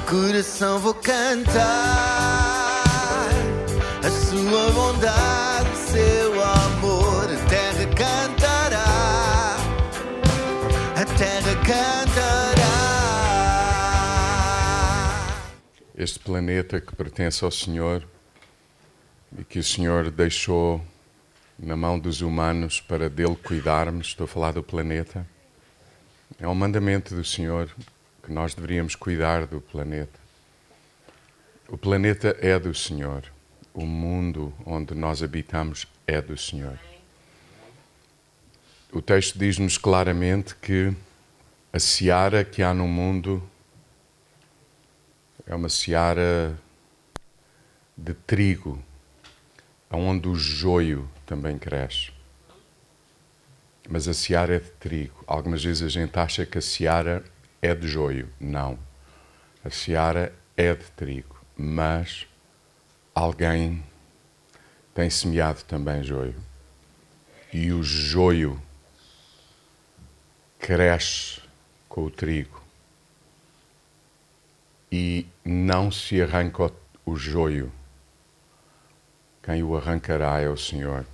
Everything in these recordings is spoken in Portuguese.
coração vou cantar a sua bondade, o seu amor. A terra cantará, a terra cantará. Este planeta que pertence ao Senhor e que o Senhor deixou na mão dos humanos para dele cuidarmos, estou a falar do planeta, é um mandamento do Senhor que nós deveríamos cuidar do planeta. O planeta é do Senhor. O mundo onde nós habitamos é do Senhor. O texto diz-nos claramente que a seara que há no mundo é uma seara de trigo, onde o joio também cresce. Mas a seara é de trigo. Algumas vezes a gente acha que a seara é de joio. Não. A seara é de trigo. Mas alguém tem semeado também joio. E o joio cresce com o trigo. E não se arranca o joio. Quem o arrancará é o Senhor.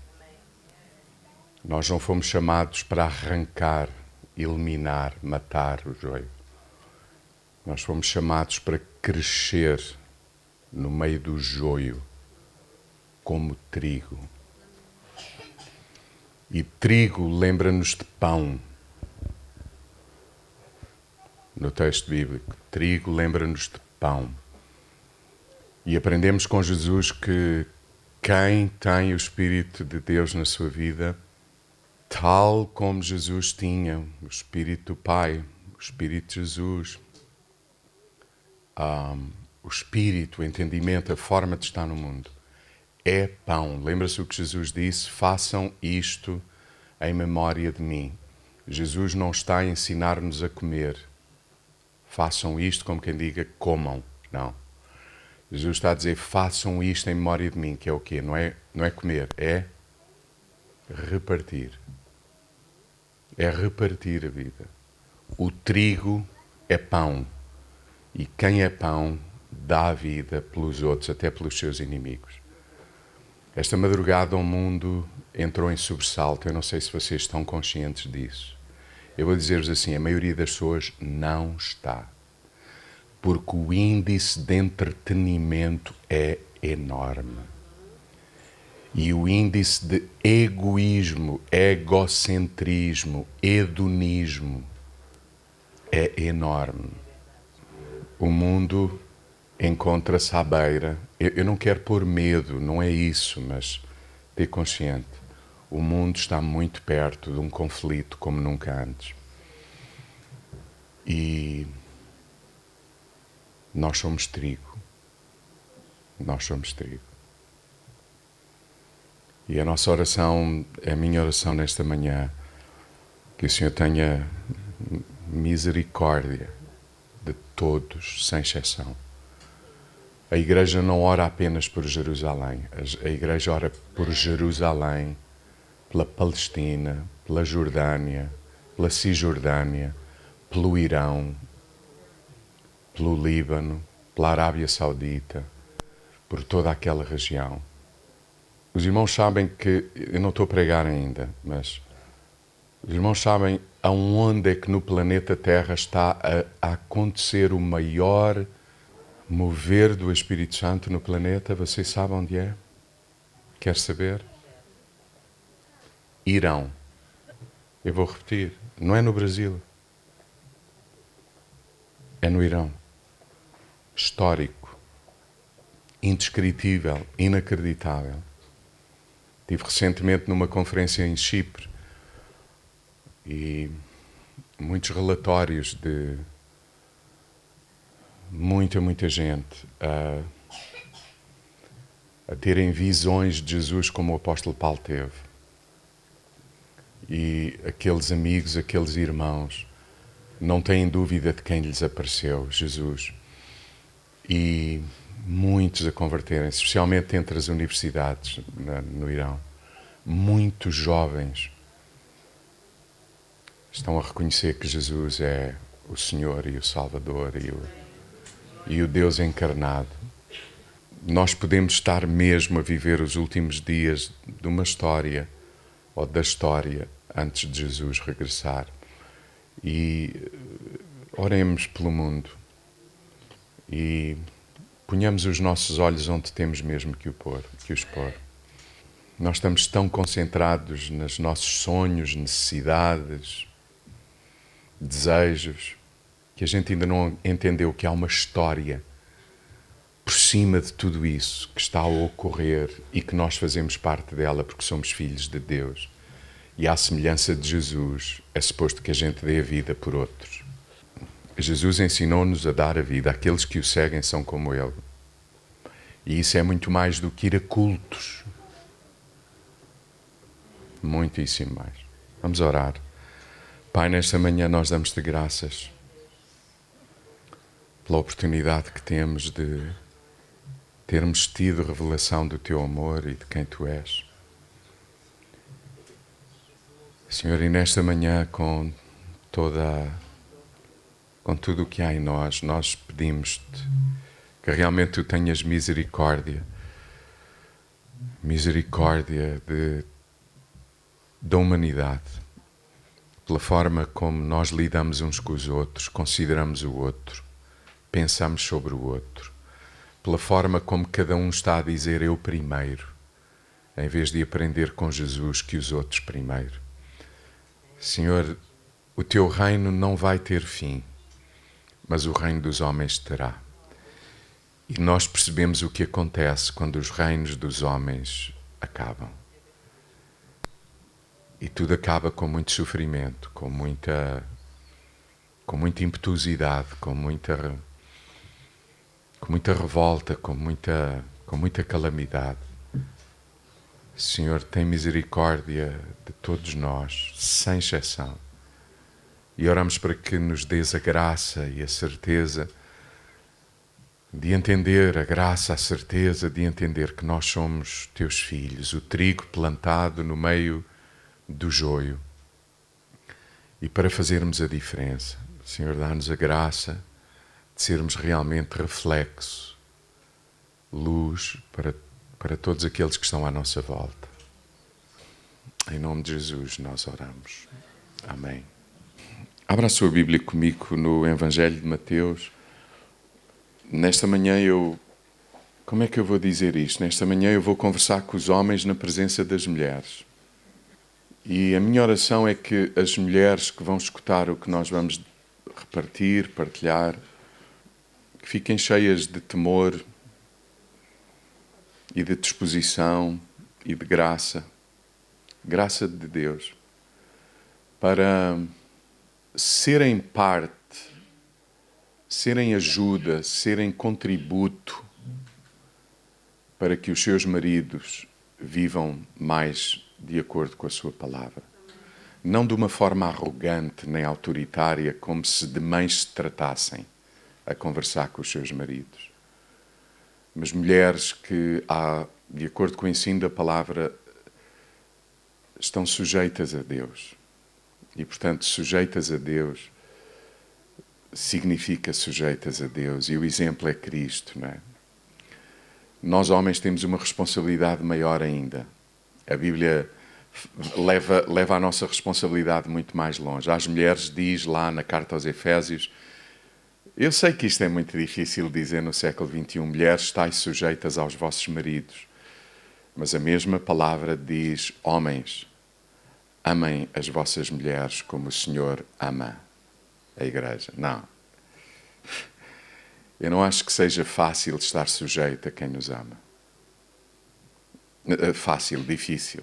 Nós não fomos chamados para arrancar, eliminar, matar o joio. Nós fomos chamados para crescer no meio do joio, como trigo. E trigo lembra-nos de pão. No texto bíblico, trigo lembra-nos de pão. E aprendemos com Jesus que quem tem o Espírito de Deus na sua vida, tal como Jesus tinha, o Espírito do Pai, o Espírito de Jesus, o Espírito, o entendimento, a forma de estar no mundo, é pão. Lembra-se o que Jesus disse? Façam isto em memória de mim. Jesus não está a ensinar-nos a comer. Façam isto como quem diga, comam. Não. Jesus está a dizer, façam isto em memória de mim, que é o quê? Não é comer, é repartir. É repartir a vida. O trigo é pão. E quem é pão dá a vida pelos outros, até pelos seus inimigos. Esta madrugada o mundo entrou em sobressalto. Eu não sei se vocês estão conscientes disso. Eu vou dizer-vos assim, a maioria das pessoas não está. Porque o índice de entretenimento é enorme. E o índice de egoísmo, egocentrismo, hedonismo é enorme. O mundo encontra-se à beira. Eu não quero pôr medo, não é isso, mas ter consciente. O mundo está muito perto de um conflito como nunca antes. E nós somos trigo. Nós somos trigo. E a nossa oração, a minha oração nesta manhã, que o Senhor tenha misericórdia de todos, sem exceção. A Igreja não ora apenas por Jerusalém. A Igreja ora por Jerusalém, pela Palestina, pela Jordânia, pela Cisjordânia, pelo Irão, pelo Líbano, pela Arábia Saudita, por toda aquela região. Os irmãos sabem que, eu não estou a pregar ainda, mas os irmãos sabem aonde é que no planeta Terra está a acontecer o maior mover do Espírito Santo no planeta? Vocês sabem onde é? Quer saber? Irão. Eu vou repetir. Não é no Brasil. É no Irão. Histórico. Indescritível. Inacreditável. Estive recentemente numa conferência em Chipre e muitos relatórios de muita gente a terem visões de Jesus como o apóstolo Paulo teve. E aqueles amigos, aqueles irmãos, não têm dúvida de quem lhes apareceu, Jesus. E muitos a converterem-se, especialmente entre as universidades no Irão. Muitos jovens estão a reconhecer que Jesus é o Senhor e o Salvador e o Deus encarnado. Nós podemos estar mesmo a viver os últimos dias de uma história ou da história antes de Jesus regressar. E oremos pelo mundo e ponhamos os nossos olhos onde temos mesmo que os pôr. Nós estamos tão concentrados nos nossos sonhos, necessidades, desejos, que a gente ainda não entendeu que há uma história por cima de tudo isso que está a ocorrer e que nós fazemos parte dela porque somos filhos de Deus. E à semelhança de Jesus, é suposto que a gente dê a vida por outros. Jesus ensinou-nos a dar a vida. Aqueles que o seguem são como Ele. E isso é muito mais do que ir a cultos. Muitíssimo mais. Vamos orar. Pai, nesta manhã nós damos-te graças pela oportunidade que temos de termos tido revelação do Teu amor e de quem Tu és. Senhor, e nesta manhã com tudo o que há em nós, nós pedimos-te que realmente Tu tenhas misericórdia da humanidade, pela forma como nós lidamos uns com os outros, consideramos o outro, pensamos sobre o outro, pela forma como cada um está a dizer eu primeiro, em vez de aprender com Jesus que os outros primeiro. Senhor, o Teu reino não vai ter fim, mas o reino dos homens terá. E nós percebemos o que acontece quando os reinos dos homens acabam. E tudo acaba com muito sofrimento, com muita impetuosidade, com muita revolta, com muita calamidade. Senhor, tem misericórdia de todos nós, sem exceção. E oramos para que nos dês a graça e a certeza de entender, a certeza de entender que nós somos Teus filhos, o trigo plantado no meio do joio. E para fazermos a diferença, Senhor, dá-nos a graça de sermos realmente reflexo, luz para todos aqueles que estão à nossa volta. Em nome de Jesus nós oramos. Amém. Abra a sua Bíblia comigo no Evangelho de Mateus. Nesta manhã como é que eu vou dizer isto? Nesta manhã eu vou conversar com os homens na presença das mulheres. E a minha oração é que as mulheres que vão escutar o que nós vamos repartir, partilhar, que fiquem cheias de temor e de disposição e de graça de Deus, para serem parte, serem ajuda, serem contributo para que os seus maridos vivam mais de acordo com a sua palavra. Não de uma forma arrogante nem autoritária, como se de mães se tratassem a conversar com os seus maridos. Mas mulheres que, de acordo com o ensino da palavra, estão sujeitas a Deus. E, portanto, sujeitas a Deus significa sujeitas a Deus. E o exemplo é Cristo, não é? Nós, homens, temos uma responsabilidade maior ainda. A Bíblia leva a nossa responsabilidade muito mais longe. Às mulheres diz lá na carta aos Efésios, eu sei que isto é muito difícil dizer no século XXI, mulheres, estáis sujeitas aos vossos maridos. Mas a mesma palavra diz, homens, amem as vossas mulheres como o Senhor ama a Igreja. Não. Eu não acho que seja fácil estar sujeito a quem nos ama. Fácil, difícil.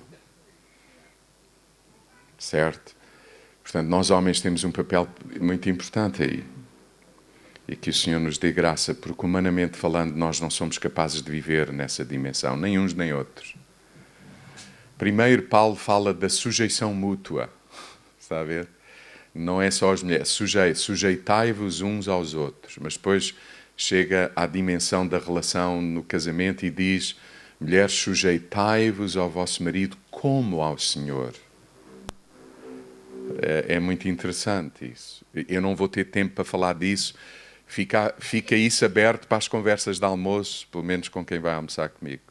Certo? Portanto, nós homens temos um papel muito importante aí. E que o Senhor nos dê graça, porque humanamente falando, nós não somos capazes de viver nessa dimensão, nem uns nem outros. Primeiro, Paulo fala da sujeição mútua. Está a ver? Não é só as mulheres. Sujeitai-vos uns aos outros. Mas depois chega à dimensão da relação no casamento e diz, mulheres, sujeitai-vos ao vosso marido como ao Senhor. É muito interessante isso. Eu não vou ter tempo para falar disso. Fica isso aberto para as conversas de almoço, pelo menos com quem vai almoçar comigo.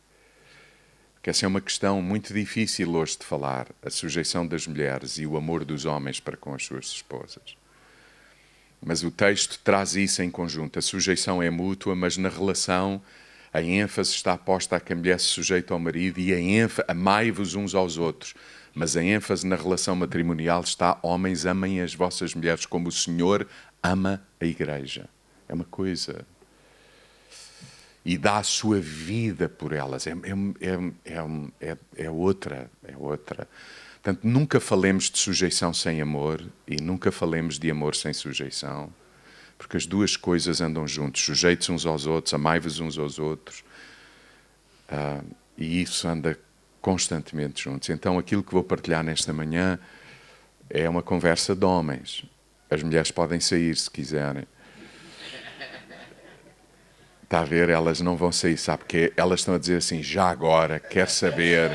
Porque essa é uma questão muito difícil hoje de falar, a sujeição das mulheres e o amor dos homens para com as suas esposas. Mas o texto traz isso em conjunto. A sujeição é mútua, mas na relação a ênfase está posta a que a mulher se sujeita ao marido e amai-vos uns aos outros. Mas a ênfase na relação matrimonial está: homens, amem as vossas mulheres como o Senhor ama a igreja. É uma coisa. E dá a sua vida por elas. É outra. Portanto, nunca falemos de sujeição sem amor e nunca falemos de amor sem sujeição, porque as duas coisas andam juntos. Sujeitos uns aos outros, amai-vos uns aos outros. E isso anda constantemente juntos. Então, aquilo que vou partilhar nesta manhã é uma conversa de homens. As mulheres podem sair se quiserem. Está a ver? Elas não vão sair, sabe? Porque elas estão a dizer assim: já agora, quer saber.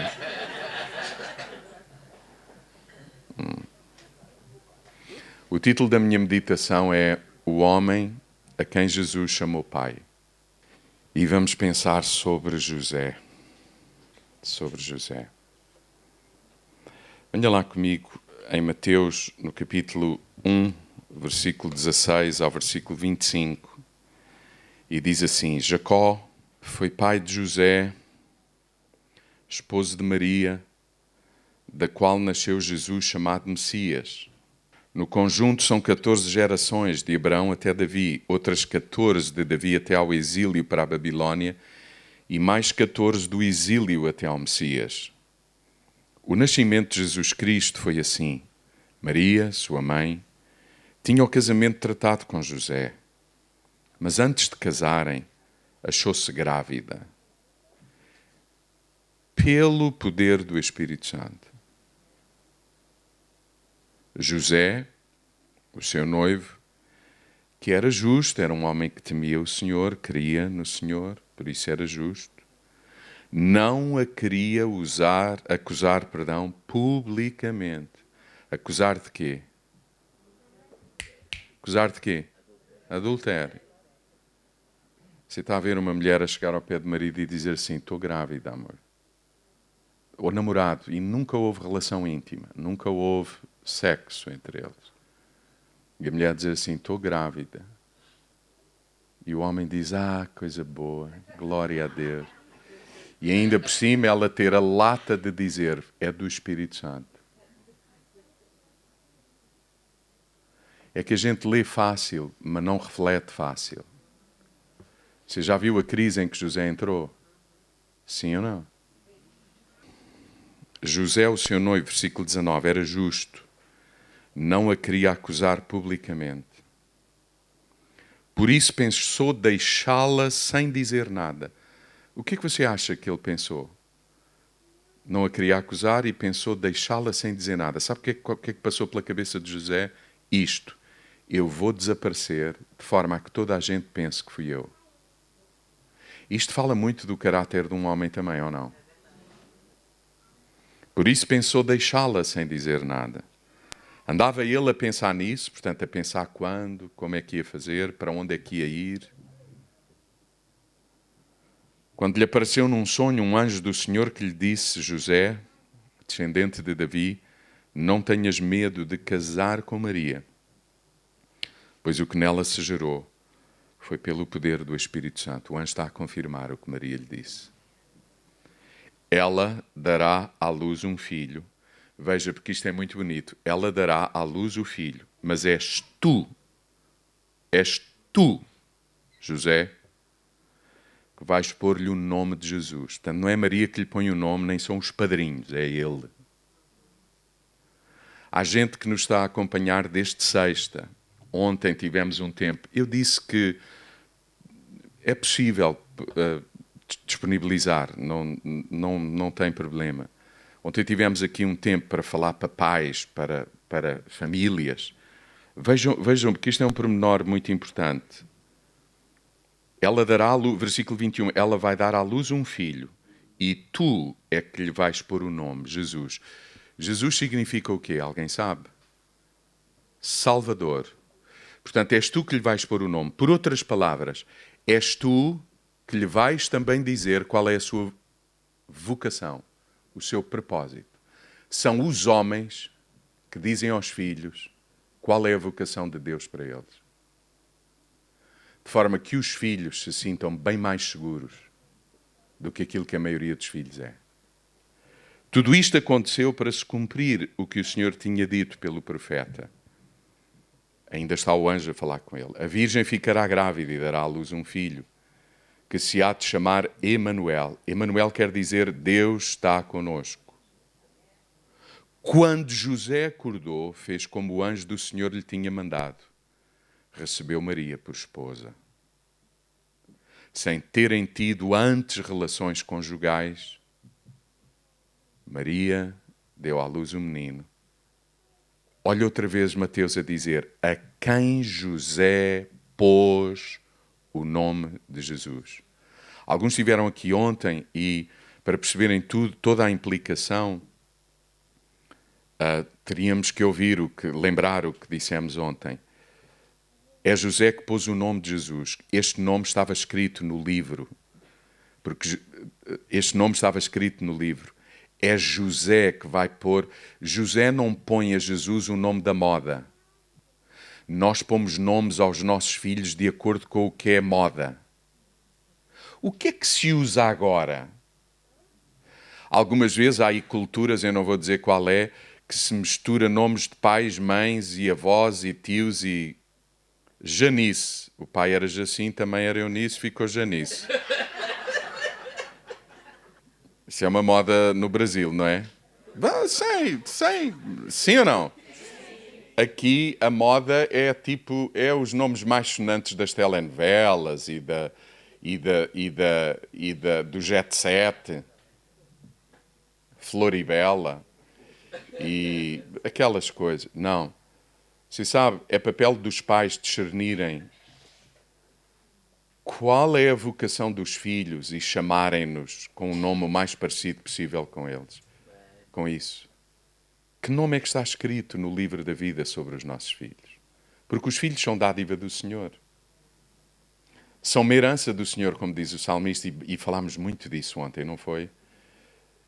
O título da minha meditação é O Homem a quem Jesus chamou Pai. E vamos pensar sobre José. Sobre José. Venha lá comigo em Mateus, no capítulo 1, versículo 16 ao versículo 25. E diz assim: Jacó foi pai de José, esposo de Maria, da qual nasceu Jesus, chamado Messias. No conjunto são 14 gerações, de Abraão até Davi, outras 14 de Davi até ao exílio para a Babilônia, e mais 14 do exílio até ao Messias. O nascimento de Jesus Cristo foi assim. Maria, sua mãe, tinha o casamento tratado com José, mas antes de casarem, achou-se grávida, pelo poder do Espírito Santo. José, o seu noivo, que era justo, era um homem que temia o Senhor, cria no Senhor, por isso era justo, não a queria acusar publicamente. Acusar de quê? Acusar de quê? Adultério. Você está a ver uma mulher a chegar ao pé do marido e dizer assim: estou grávida, amor. Ou namorado, e nunca houve relação íntima, nunca houve sexo entre eles. E a mulher dizer assim: estou grávida. E o homem diz: coisa boa, glória a Deus. E ainda por cima ela ter a lata de dizer: é do Espírito Santo. É que a gente lê fácil, mas não reflete fácil. Você já viu a crise em que José entrou? Sim ou não? José, o seu noivo, versículo 19, era justo. Não a queria acusar publicamente. Por isso pensou deixá-la sem dizer nada. O que é que você acha que ele pensou? Não a queria acusar e pensou deixá-la sem dizer nada. Sabe o que é que passou pela cabeça de José? Isto: eu vou desaparecer de forma a que toda a gente pense que fui eu. Isto fala muito do caráter de um homem também, ou não? Por isso pensou deixá-la sem dizer nada. Andava ele a pensar nisso, portanto, a pensar quando, como é que ia fazer, para onde é que ia ir. Quando lhe apareceu num sonho um anjo do Senhor que lhe disse: José, descendente de Davi, não tenhas medo de casar com Maria, pois o que nela se gerou foi pelo poder do Espírito Santo. O anjo está a confirmar o que Maria lhe disse. Ela dará à luz um filho. Veja, porque isto é muito bonito. Ela dará à luz o filho, mas és tu, José, que vais pôr-lhe o nome de Jesus. Portanto, não é Maria que lhe põe o nome, nem são os padrinhos, é ele. Há gente que nos está a acompanhar desde sexta. Ontem tivemos um tempo. Eu disse que é possível disponibilizar, não tem problema. Ontem tivemos aqui um tempo para falar para pais, para famílias. Vejam, porque isto é um pormenor muito importante. Ela dará à luz, versículo 21, ela vai dar à luz um filho e tu é que lhe vais pôr o nome, Jesus. Jesus significa o quê? Alguém sabe? Salvador. Portanto, és tu que lhe vais pôr o nome. Por outras palavras, és tu que lhe vais também dizer qual é a sua vocação, o seu propósito. São os homens que dizem aos filhos qual é a vocação de Deus para eles. De forma que os filhos se sintam bem mais seguros do que aquilo que a maioria dos filhos é. Tudo isto aconteceu para se cumprir o que o Senhor tinha dito pelo profeta. Ainda está o anjo a falar com ele. A virgem ficará grávida e dará à luz um filho, que se há de chamar Emanuel. Emanuel quer dizer Deus está conosco. Quando José acordou, fez como o anjo do Senhor lhe tinha mandado. Recebeu Maria por esposa. Sem terem tido antes relações conjugais, Maria deu à luz um menino. Olha outra vez Mateus a dizer, a quem José pôs o nome de Jesus. Alguns estiveram aqui ontem e, para perceberem toda a implicação, teríamos que lembrar o que dissemos ontem. É José que pôs o nome de Jesus. Este nome estava escrito no livro. Porque este nome estava escrito no livro. É José que vai pôr. José não põe a Jesus o nome da moda. Nós pomos nomes aos nossos filhos de acordo com o que é moda. O que é que se usa agora? Algumas vezes há aí culturas, eu não vou dizer qual é, que se mistura nomes de pais, mães e avós e tios e... Janice. O pai era Jacinto, também era Eunice, ficou Janice. Isso é uma moda no Brasil, não é? Sim ou não? Aqui a moda é os nomes mais sonantes das telenovelas do Jet Set, Floribela e aquelas coisas. Não. Você sabe, é papel dos pais discernirem qual é a vocação dos filhos e chamarem-nos com o nome o mais parecido possível com eles. Com isso. Que nome é que está escrito no livro da vida sobre os nossos filhos? Porque os filhos são dádiva do Senhor. São uma herança do Senhor, como diz o salmista, e falámos muito disso ontem, não foi?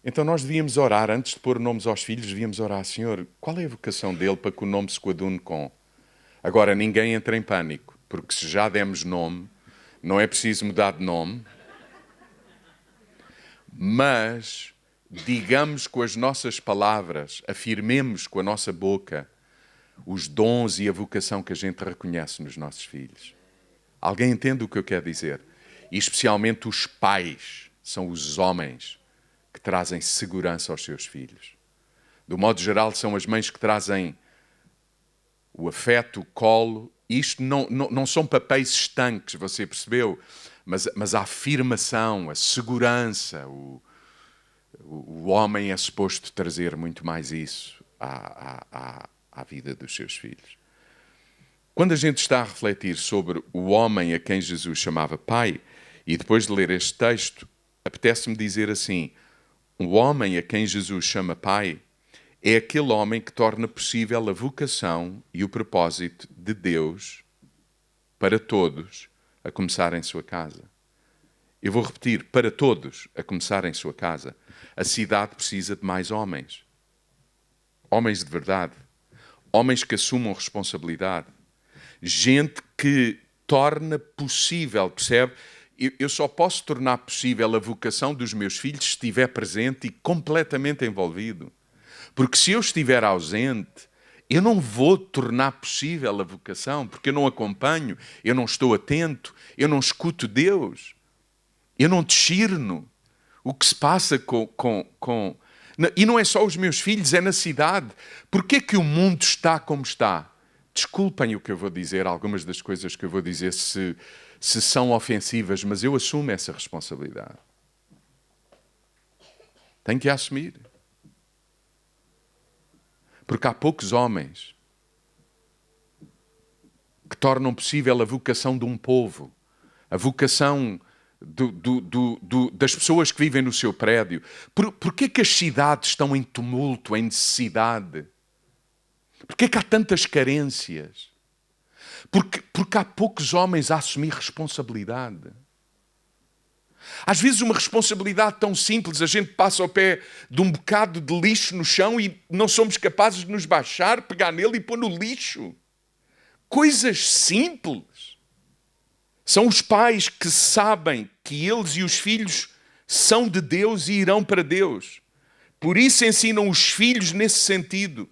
Então nós devíamos orar, antes de pôr nomes aos filhos, devíamos orar, Senhor, qual é a vocação dele para que o nome se coadune com? Agora, ninguém entra em pânico, porque se já demos nome, não é preciso mudar de nome, mas digamos com as nossas palavras, afirmemos com a nossa boca os dons e a vocação que a gente reconhece nos nossos filhos. Alguém entende o que eu quero dizer? E especialmente os pais, são os homens que trazem segurança aos seus filhos. Do modo geral, são as mães que trazem o afeto, o colo. Isto não são papéis estanques, você percebeu? Mas a afirmação, a segurança. O homem é suposto trazer muito mais isso à vida dos seus filhos. Quando a gente está a refletir sobre o homem a quem Jesus chamava pai, e depois de ler este texto, apetece-me dizer assim, o homem a quem Jesus chama pai é aquele homem que torna possível a vocação e o propósito de Deus para todos a começar em sua casa. Eu vou repetir, para todos a começar em sua casa. A cidade precisa de mais homens. Homens de verdade. Homens que assumam responsabilidade. Gente que torna possível, percebe? Eu só posso tornar possível a vocação dos meus filhos se estiver presente e completamente envolvido. Porque se eu estiver ausente, eu não vou tornar possível a vocação, porque eu não acompanho, eu não estou atento, eu não escuto Deus, eu não discerno o que se passa com... E não é só os meus filhos, é na cidade. Porquê é que o mundo está como está? Desculpem o que eu vou dizer, algumas das coisas que eu vou dizer se são ofensivas, mas eu assumo essa responsabilidade. Tenho que a assumir. Porque há poucos homens que tornam possível a vocação de um povo, a vocação das pessoas que vivem no seu prédio. Porquê é que as cidades estão em tumulto, em necessidade? Porquê é que há tantas carências? Porque há poucos homens a assumir responsabilidade. Às vezes uma responsabilidade tão simples, a gente passa ao pé de um bocado de lixo no chão e não somos capazes de nos baixar, pegar nele e pôr no lixo. Coisas simples. São os pais que sabem que eles e os filhos são de Deus e irão para Deus. Por isso ensinam os filhos nesse sentido.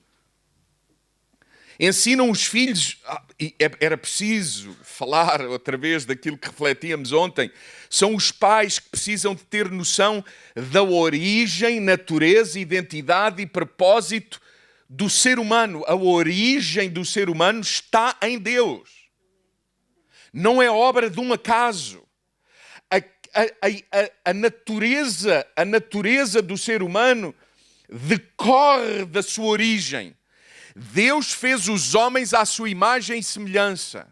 Ensinam os filhos, e era preciso falar outra vez daquilo que refletíamos ontem, são os pais que precisam de ter noção da origem, natureza, identidade e propósito do ser humano. A origem do ser humano está em Deus. Não é obra de um acaso. A natureza do ser humano decorre da sua origem. Deus fez os homens à sua imagem e semelhança.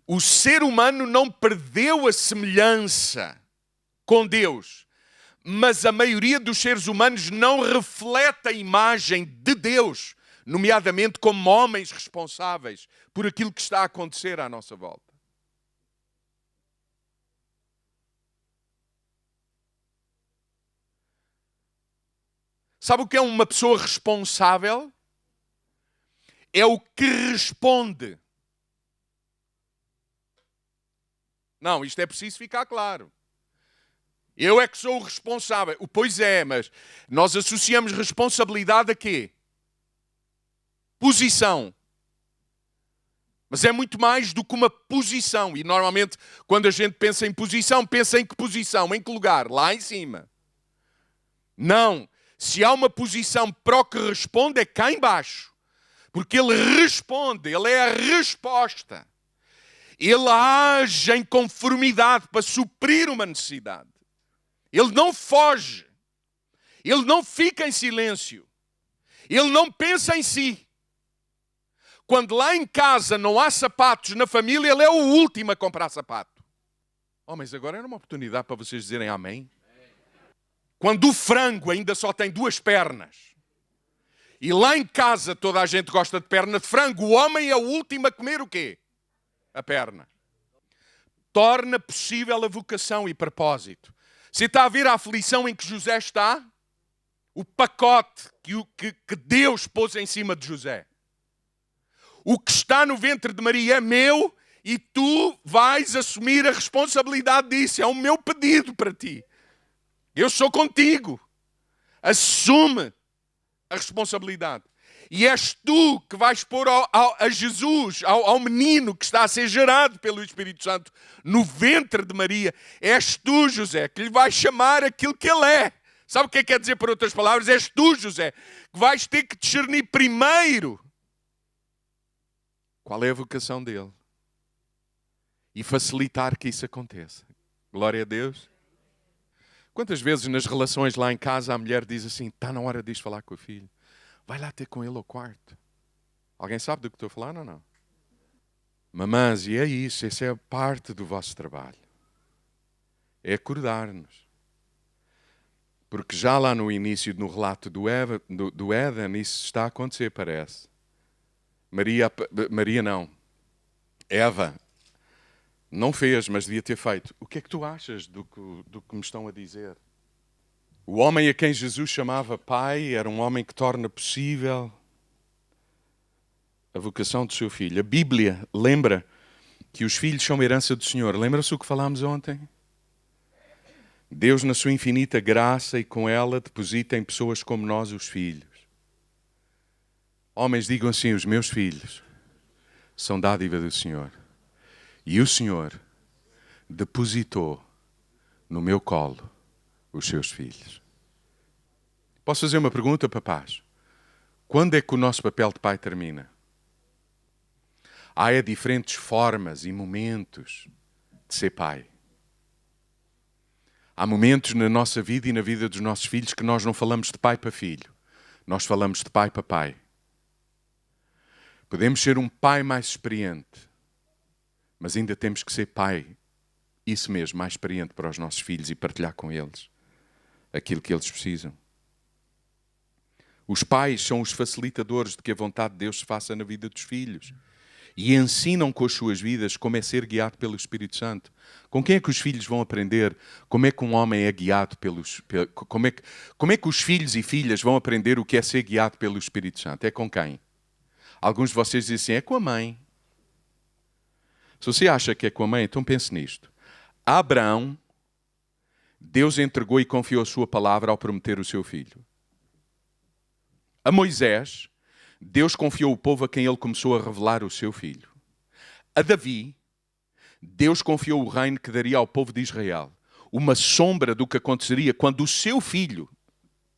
O ser humano não perdeu a semelhança com Deus, mas a maioria dos seres humanos não reflete a imagem de Deus, nomeadamente como homens responsáveis por aquilo que está a acontecer à nossa volta. Sabe o que é uma pessoa responsável? É o que responde. Não, isto é preciso ficar claro. Eu é que sou o responsável. Pois é, mas nós associamos responsabilidade a quê? Posição. Mas é muito mais do que uma posição. E normalmente, quando a gente pensa em posição, pensa em que posição? Em que lugar? Lá em cima. Não. Se há uma posição para o que responde, é cá em baixo. Porque ele responde, ele é a resposta. Ele age em conformidade para suprir uma necessidade. Ele não foge. Ele não fica em silêncio. Ele não pensa em si. Quando lá em casa não há sapatos na família, ele é o último a comprar sapato. Oh, mas agora era uma oportunidade para vocês dizerem amém. Quando o frango ainda só tem 2 pernas, e lá em casa toda a gente gosta de perna de frango, o homem é o último a comer o quê? A perna. Torna possível a vocação e propósito. Você está a ver a aflição em que José está? O pacote que Deus pôs em cima de José. O que está no ventre de Maria é meu e tu vais assumir a responsabilidade disso. É o meu pedido para ti. Eu sou contigo. Assume a responsabilidade. E és tu que vais pôr a Jesus, ao menino que está a ser gerado pelo Espírito Santo no ventre de Maria. És tu, José, que lhe vais chamar aquilo que ele é. Sabe o que quer dizer, por outras palavras? És tu, José, que vais ter que discernir primeiro qual é a vocação dele e facilitar que isso aconteça. Glória a Deus. Quantas vezes nas relações lá em casa a mulher diz assim, está na hora de ir falar com o filho. Vai lá ter com ele ao quarto. Alguém sabe do que estou a falar ou não? Mamãs, e é isso, essa é a parte do vosso trabalho. É acordar-nos. Porque já lá no início, no relato do Éden, isso está a acontecer, parece. Eva não fez, mas devia ter feito. O que é que tu achas do que me estão a dizer? O homem a quem Jesus chamava pai era um homem que torna possível a vocação do seu filho. A Bíblia lembra que os filhos são herança do Senhor. Lembra-se o que falámos ontem? Deus, na sua infinita graça e com ela, deposita em pessoas como nós os filhos. Homens, digam assim, os meus filhos são dádiva do Senhor. E o Senhor depositou no meu colo os seus filhos. Posso fazer uma pergunta, papás? Quando é que o nosso papel de pai termina? Há diferentes formas e momentos de ser pai. Há momentos na nossa vida e na vida dos nossos filhos que nós não falamos de pai para filho. Nós falamos de pai para pai. Podemos ser um pai mais experiente, mas ainda temos que ser pai, isso mesmo, mais experiente para os nossos filhos e partilhar com eles aquilo que eles precisam. Os pais são os facilitadores de que a vontade de Deus se faça na vida dos filhos. e ensinam com as suas vidas como é ser guiado pelo Espírito Santo. Com quem é que os filhos vão aprender como é que um homem é guiado como é que os filhos e filhas vão aprender o que é ser guiado pelo Espírito Santo? É com quem? Alguns de vocês dizem assim, é com a mãe. Se você acha que é com a mãe, então pense nisto. A Abraão, Deus entregou e confiou a sua palavra ao prometer o seu filho. A Moisés, Deus confiou o povo a quem ele começou a revelar o seu filho. A Davi, Deus confiou o reino que daria ao povo de Israel. Uma sombra do que aconteceria quando o seu filho,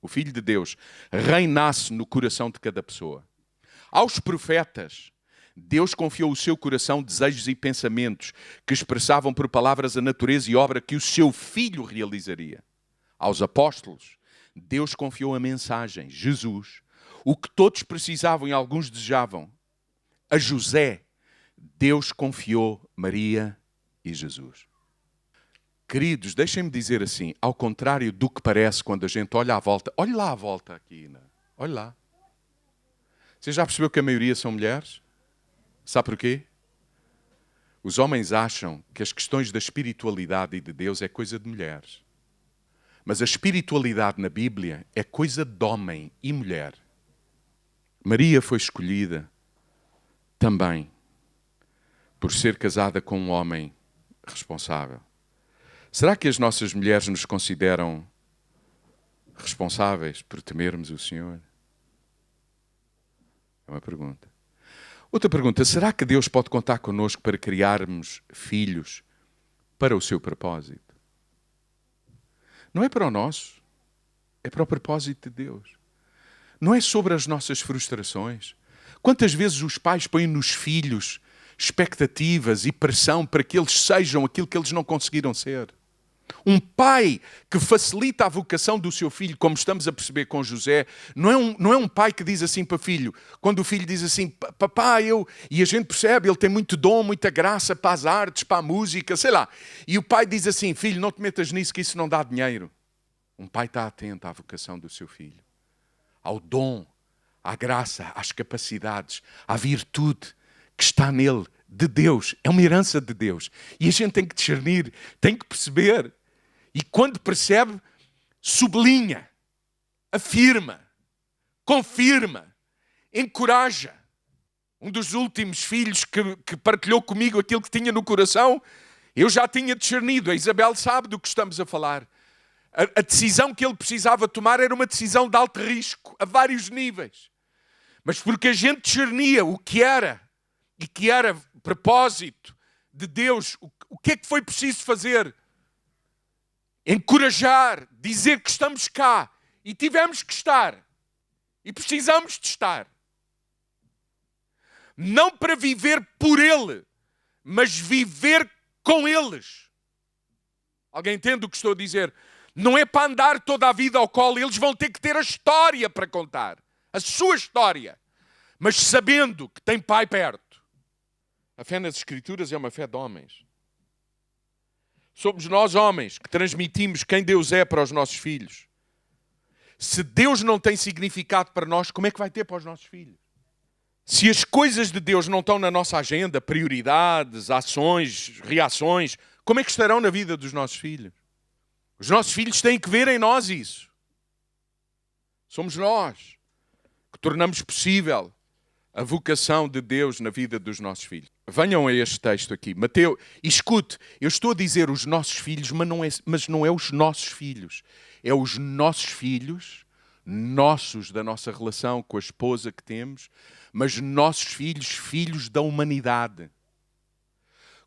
o Filho de Deus, reinasse no coração de cada pessoa. Aos profetas, Deus confiou o seu coração, desejos e pensamentos que expressavam por palavras a natureza e obra que o seu filho realizaria. Aos apóstolos, Deus confiou a mensagem, Jesus, o que todos precisavam e alguns desejavam. A José, Deus confiou Maria e Jesus. Queridos, deixem-me dizer assim, ao contrário do que parece quando a gente olha à volta, olhe lá à volta aqui, olhe lá. Você já percebeu que a maioria são mulheres? Sabe porquê? Os homens acham que as questões da espiritualidade e de Deus é coisa de mulheres. Mas a espiritualidade na Bíblia é coisa de homem e mulher. Maria foi escolhida também por ser casada com um homem responsável. Será que as nossas mulheres nos consideram responsáveis por temermos o Senhor? É uma pergunta. Outra pergunta, será que Deus pode contar connosco para criarmos filhos para o seu propósito? Não é para o nosso, é para o propósito de Deus. Não é sobre as nossas frustrações. Quantas vezes os pais põem nos filhos expectativas e pressão para que eles sejam aquilo que eles não conseguiram ser? Um pai que facilita a vocação do seu filho, como estamos a perceber com José, não é um pai que diz assim para o filho, quando o filho diz assim, papai, e a gente percebe, ele tem muito dom, muita graça para as artes, para a música, sei lá. E o pai diz assim, filho, não te metas nisso que isso não dá dinheiro. Um pai está atento à vocação do seu filho, ao dom, à graça, às capacidades, à virtude que está nele, de Deus. É uma herança de Deus. E a gente tem que discernir, tem que perceber. E quando percebe, sublinha, afirma, confirma, encoraja. Um dos últimos filhos que partilhou comigo aquilo que tinha no coração, eu já tinha discernido. A Isabel sabe do que estamos a falar. A decisão que ele precisava tomar era uma decisão de alto risco, a vários níveis. Mas porque a gente discernia o que era, e que era propósito de Deus, o que é que foi preciso fazer? Encorajar, dizer que estamos cá, e tivemos que estar, e precisamos de estar. Não para viver por Ele, mas viver com eles. Alguém entende o que estou a dizer? Não é para andar toda a vida ao colo, eles vão ter que ter a história para contar, a sua história, mas sabendo que tem pai perto. A fé nas Escrituras é uma fé de homens. Somos nós homens que transmitimos quem Deus é para os nossos filhos. Se Deus não tem significado para nós, como é que vai ter para os nossos filhos? Se as coisas de Deus não estão na nossa agenda, prioridades, ações, reações, como é que estarão na vida dos nossos filhos? Os nossos filhos têm que ver em nós isso. Somos nós que tornamos possível a vocação de Deus na vida dos nossos filhos. Venham a este texto aqui. Mateus, escute, eu estou a dizer os nossos filhos, mas não é os nossos filhos. É os nossos filhos, nossos da nossa relação com a esposa que temos, mas nossos filhos, filhos da humanidade.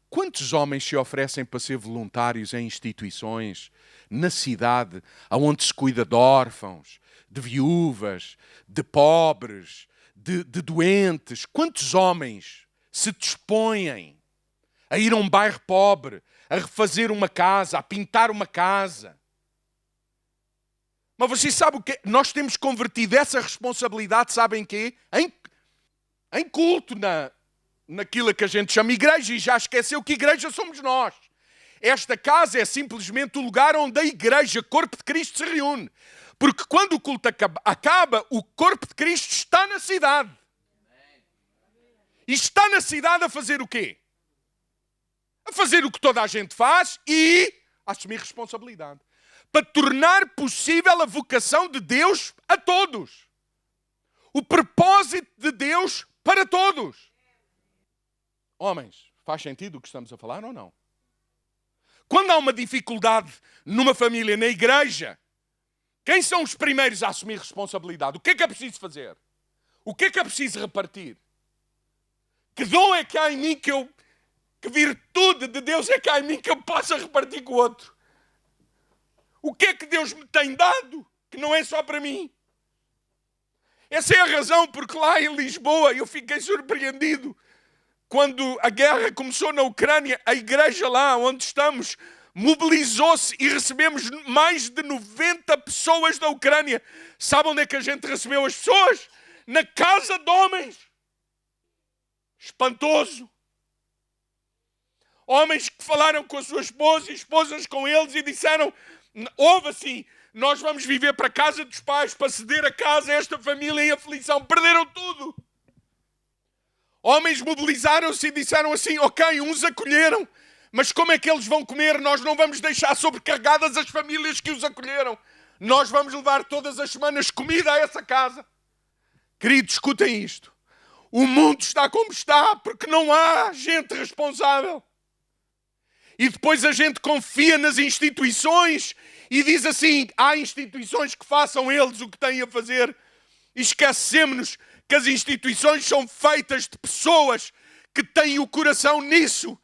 Quantos homens se oferecem para ser voluntários em instituições, na cidade, onde se cuida de órfãos, de viúvas, de pobres, de doentes? Quantos homens se dispõem a ir a um bairro pobre, a refazer uma casa, a pintar uma casa? Mas vocês sabem o que? Nós temos convertido essa responsabilidade, sabem em quê? Em culto, naquilo que a gente chama igreja, e já esqueceu que igreja somos nós. Esta casa é simplesmente o lugar onde a igreja, corpo de Cristo, se reúne. Porque quando o culto acaba, o corpo de Cristo está na cidade. E está na cidade a fazer o quê? A fazer o que toda a gente faz e a assumir responsabilidade. Para tornar possível a vocação de Deus a todos. O propósito de Deus para todos. Homens, faz sentido o que estamos a falar ou não? Quando há uma dificuldade numa família, na igreja, quem são os primeiros a assumir responsabilidade? O que é preciso fazer? O que é preciso repartir? Que dom é que há em mim que virtude de Deus é que há em mim que eu possa repartir com o outro? O que é que Deus me tem dado que não é só para mim? Essa é a razão porque lá em Lisboa eu fiquei surpreendido. Quando a guerra começou na Ucrânia, a igreja lá onde estamos mobilizou-se e recebemos mais de 90 pessoas da Ucrânia. Sabe onde é que a gente recebeu as pessoas? Na casa de homens. Espantoso. Homens que falaram com a sua esposa e esposas com eles e disseram, houve assim, nós vamos viver para a casa dos pais, para ceder a casa a esta família em aflição. Perderam tudo. Homens mobilizaram-se e disseram assim, ok, uns acolheram, mas como é que eles vão comer? Nós não vamos deixar sobrecarregadas as famílias que os acolheram. Nós vamos levar todas as semanas comida a essa casa. Queridos, escutem isto. O mundo está como está porque não há gente responsável. E depois a gente confia nas instituições e diz assim, há instituições que façam eles o que têm a fazer. E esquecemos-nos que as instituições são feitas de pessoas que têm o coração nisso.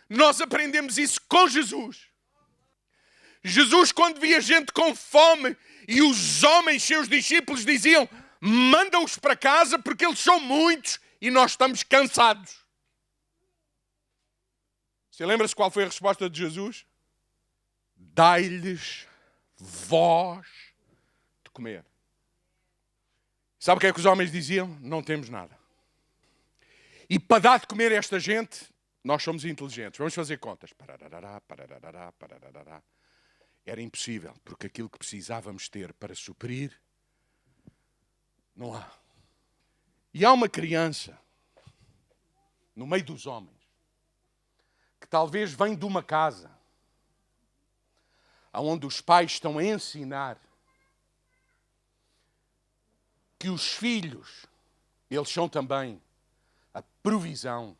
Nós aprendemos isso com Jesus. Jesus, quando via gente com fome e os homens, seus discípulos, diziam, manda-os para casa porque eles são muitos e nós estamos cansados. Você lembra-se qual foi a resposta de Jesus? Dai-lhes vós de comer. Sabe o que é que os homens diziam? Não temos nada. E para dar de comer a esta gente, nós somos inteligentes. Vamos fazer contas. Era impossível, porque aquilo que precisávamos ter para suprir, não há. E há uma criança, no meio dos homens, que talvez vem de uma casa, onde os pais estão a ensinar que os filhos, eles são também a provisão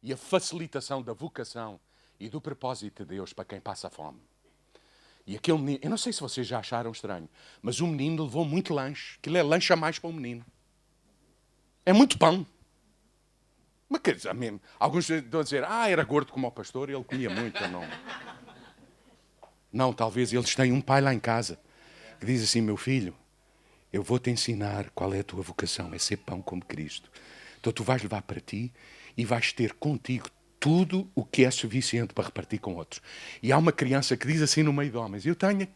e a facilitação da vocação e do propósito de Deus para quem passa fome. E aquele menino, eu não sei se vocês já acharam estranho, mas o menino levou muito lanche. Aquilo é lanche a mais para o menino. É muito pão. Mas quer dizer, mesmo, alguns estão a dizer, era gordo como o pastor, ele comia muito. Não, não, talvez eles tenham um pai lá em casa que diz assim, meu filho, eu vou te ensinar qual é a tua vocação, é ser pão como Cristo. Então tu vais levar para ti e vais ter contigo tudo o que é suficiente para repartir com outros. E há uma criança que diz assim no meio de homens, eu tenho.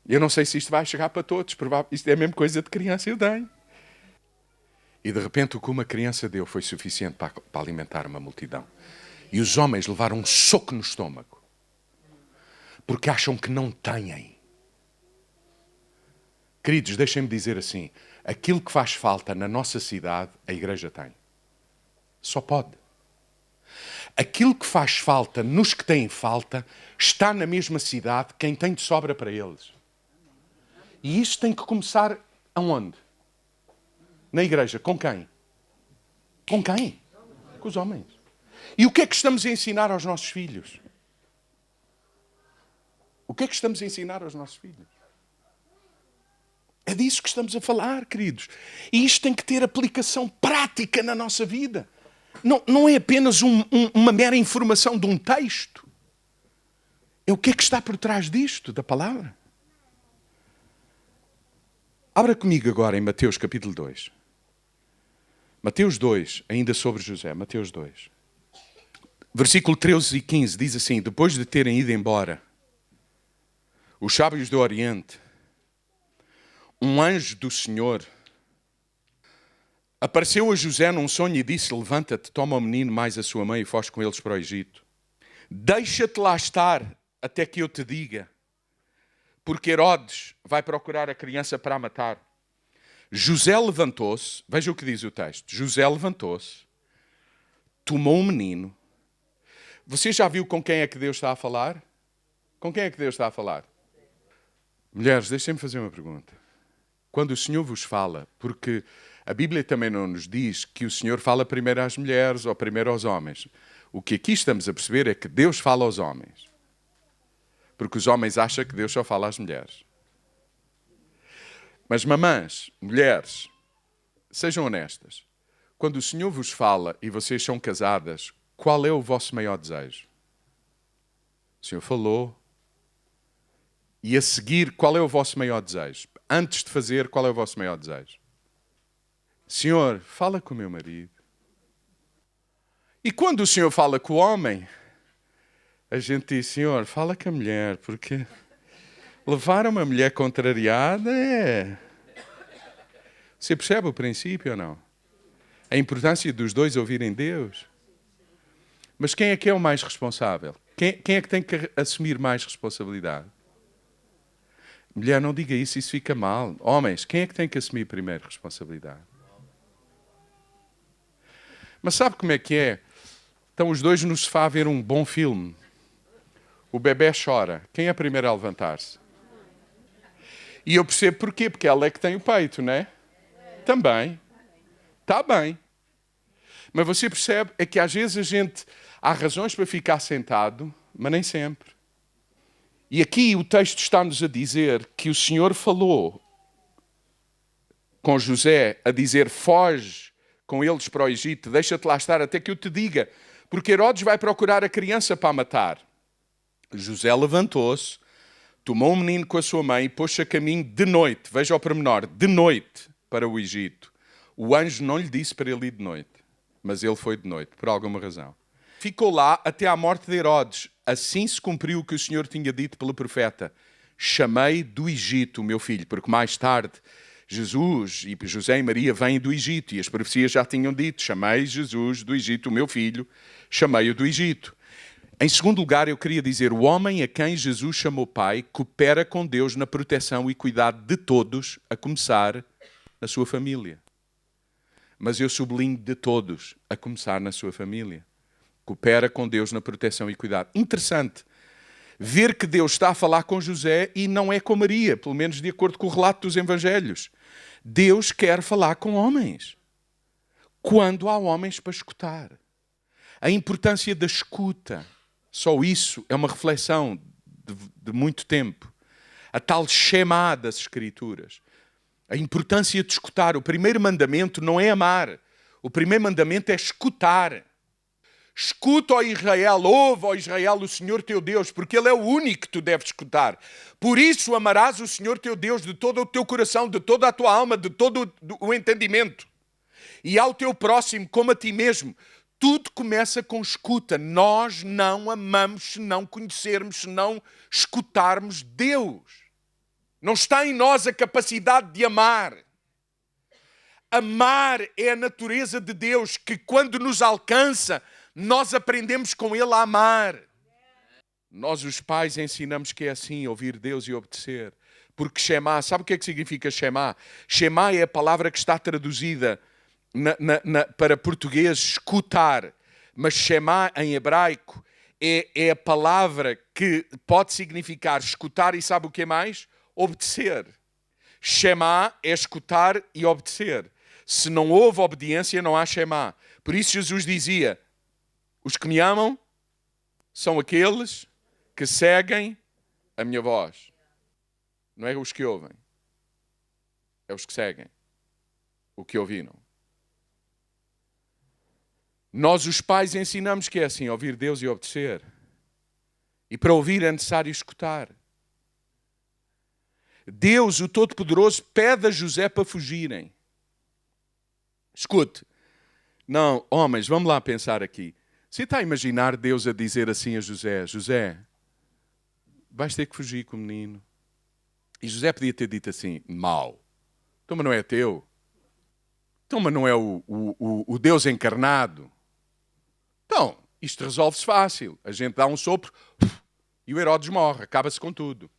Eu não sei se isto vai chegar para todos, isto é a mesma coisa de criança, eu tenho. E de repente o que uma criança deu foi suficiente para alimentar uma multidão. E os homens levaram um soco no estômago. Porque acham que não têm. Queridos, deixem-me dizer assim, aquilo que faz falta na nossa cidade, a igreja tem. Só pode. Aquilo que faz falta nos que têm falta, está na mesma cidade quem tem de sobra para eles. E isso tem que começar aonde? Na igreja. Com quem? Com quem? Com os homens. E o que é que estamos a ensinar aos nossos filhos? O que é que estamos a ensinar aos nossos filhos? É disso que estamos a falar, queridos. E isto tem que ter aplicação prática na nossa vida. Não é apenas uma mera informação de um texto. É o que é que está por trás disto, da palavra. Abra comigo agora em Mateus capítulo 2. Mateus 2, ainda sobre José. Mateus 2. Versículo 13 e 15 diz assim, depois de terem ido embora, os sábios do Oriente, um anjo do Senhor apareceu a José num sonho e disse, levanta-te, toma o menino mais a sua mãe e foge com eles para o Egito. Deixa-te lá estar até que eu te diga, porque Herodes vai procurar a criança para a matar. José levantou-se, veja o que diz o texto. José levantou-se, tomou um menino. Você já viu com quem é que Deus está a falar? Com quem é que Deus está a falar? Mulheres, deixem-me fazer uma pergunta. Quando o Senhor vos fala, porque a Bíblia também não nos diz que o Senhor fala primeiro às mulheres ou primeiro aos homens. O que aqui estamos a perceber é que Deus fala aos homens. Porque os homens acham que Deus só fala às mulheres. Mas mamãs, mulheres, sejam honestas. Quando o Senhor vos fala e vocês são casadas, qual é o vosso maior desejo? O Senhor falou. E a seguir, qual é o vosso maior desejo? Antes de fazer, qual é o vosso maior desejo? Senhor, fala com o meu marido. E quando o Senhor fala com o homem, a gente diz, Senhor, fala com a mulher, porque levar uma mulher contrariada é... Você percebe o princípio ou não? A importância dos dois ouvirem Deus. Mas quem é que é o mais responsável? Quem é que tem que assumir mais responsabilidade? Mulher, não diga isso fica mal. Homens, quem é que tem que assumir primeiro responsabilidade? Mas sabe como é que é? Estão os dois no sofá a ver um bom filme. O bebé chora. Quem é a primeira a levantar-se? E eu percebo porquê. Porque ela é que tem o peito, não é? Também. Está bem. Mas você percebe é que às vezes a gente... Há razões para ficar sentado, mas nem sempre. E aqui o texto está-nos a dizer que o Senhor falou com José, a dizer, foge com eles para o Egito, deixa-te lá estar até que eu te diga, porque Herodes vai procurar a criança para a matar. José levantou-se, tomou um menino com a sua mãe e pôs-se a caminho de noite, veja o pormenor, de noite para o Egito. O anjo não lhe disse para ele ir de noite, mas ele foi de noite, por alguma razão. Ficou lá até à morte de Herodes. Assim se cumpriu o que o Senhor tinha dito pelo profeta. Chamei do Egito o meu filho, porque mais tarde Jesus e José e Maria vêm do Egito e as profecias já tinham dito, chamei Jesus do Egito, o meu filho, chamei-o do Egito. Em segundo lugar, eu queria dizer, o homem a quem Jesus chamou pai coopera com Deus na proteção e cuidado de todos, a começar na sua família. Mas eu sublinho de todos, a começar na sua família. Coopera com Deus na proteção e cuidado. Interessante ver que Deus está a falar com José e não é com Maria, pelo menos de acordo com o relato dos evangelhos. Deus quer falar com homens. Quando há homens para escutar. A importância da escuta. Só isso é uma reflexão de muito tempo. A tal Shema das Escrituras. A importância de escutar. O primeiro mandamento não é amar. O primeiro mandamento é escutar. Escuta, ó Israel, ouve, ó Israel, o Senhor teu Deus, porque Ele é o único que tu deves escutar. Por isso amarás o Senhor teu Deus de todo o teu coração, de toda a tua alma, de todo o entendimento. E ao teu próximo como a ti mesmo. Tudo começa com escuta. Nós não amamos se não conhecermos, se não escutarmos Deus. Não está em nós a capacidade de amar. Amar é a natureza de Deus que quando nos alcança, nós aprendemos com Ele a amar. Nós, os pais, ensinamos que é assim, ouvir Deus e obedecer. Porque Shema, sabe o que é que significa Shema? Shema é a palavra que está traduzida para português, escutar. Mas Shema, em hebraico, é a palavra que pode significar escutar e sabe o que é mais? Obedecer. Shema é escutar e obedecer. Se não houve obediência, não há Shema. Por isso Jesus dizia, os que me amam são aqueles que seguem a minha voz. Não é os que ouvem. É os que seguem o que ouviram. Nós, os pais, ensinamos que é assim, ouvir Deus e obedecer. E para ouvir é necessário escutar. Deus, o Todo-Poderoso, pede a José para fugirem. Escute. Não, homens, vamos lá pensar aqui. Você está a imaginar Deus a dizer assim a José, José, vais ter que fugir com o menino. E José podia ter dito assim, mau. Então, mas não é teu. Então, mas não é o Deus encarnado. Então, isto resolve-se fácil. A gente dá um sopro e o Herodes morre. Acaba-se com tudo.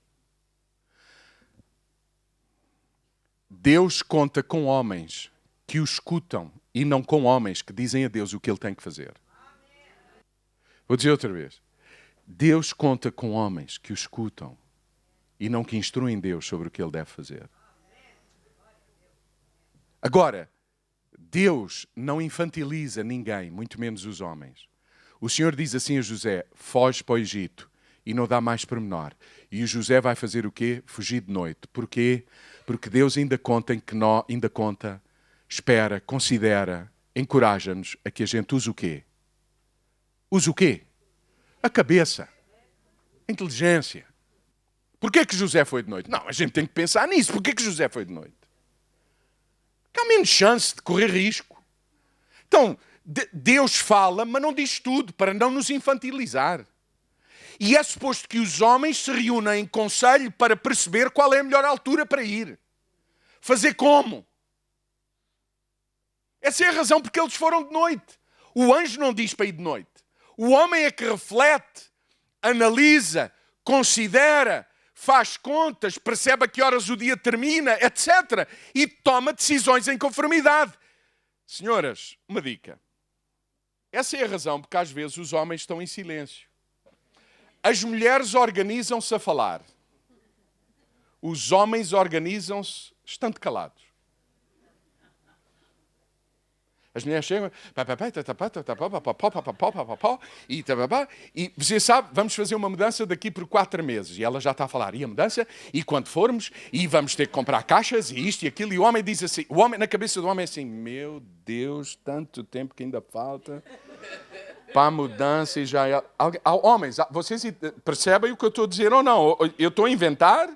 Deus conta com homens que o escutam e não com homens que dizem a Deus o que ele tem que fazer. Vou dizer outra vez. Deus conta com homens que o escutam e não que instruem Deus sobre o que ele deve fazer. Agora, Deus não infantiliza ninguém, muito menos os homens. O Senhor diz assim a José, foge para o Egito, e não dá mais pormenor. E o José vai fazer o quê? Fugir de noite. Porquê? Porque Deus ainda conta, espera, considera, encoraja-nos a que a gente use o quê? Use o quê? A cabeça. A inteligência. Porquê que José foi de noite? Não, a gente tem que pensar nisso. Porquê que José foi de noite? Porque há menos chance de correr risco. Então, Deus fala, mas não diz tudo, para não nos infantilizar. E é suposto que os homens se reúnam em conselho para perceber qual é a melhor altura para ir. Fazer como? Essa é a razão porque eles foram de noite. O anjo não diz para ir de noite. O homem é que reflete, analisa, considera, faz contas, percebe a que horas o dia termina, etc. E toma decisões em conformidade. Senhoras, uma dica. Essa é a razão porque às vezes os homens estão em silêncio. As mulheres organizam-se a falar. Os homens organizam-se estando calados. As mulheres chegam e você sabe, vamos fazer uma mudança daqui por 4 meses. E ela já está a falar, e a mudança, e quando formos, e vamos ter que comprar caixas, e isto e aquilo. E o homem diz assim, o homem, na cabeça do homem é assim, meu Deus, tanto tempo que ainda falta para a mudança e já... Homens, vocês percebem o que eu estou a dizer ou não? Eu estou a inventar?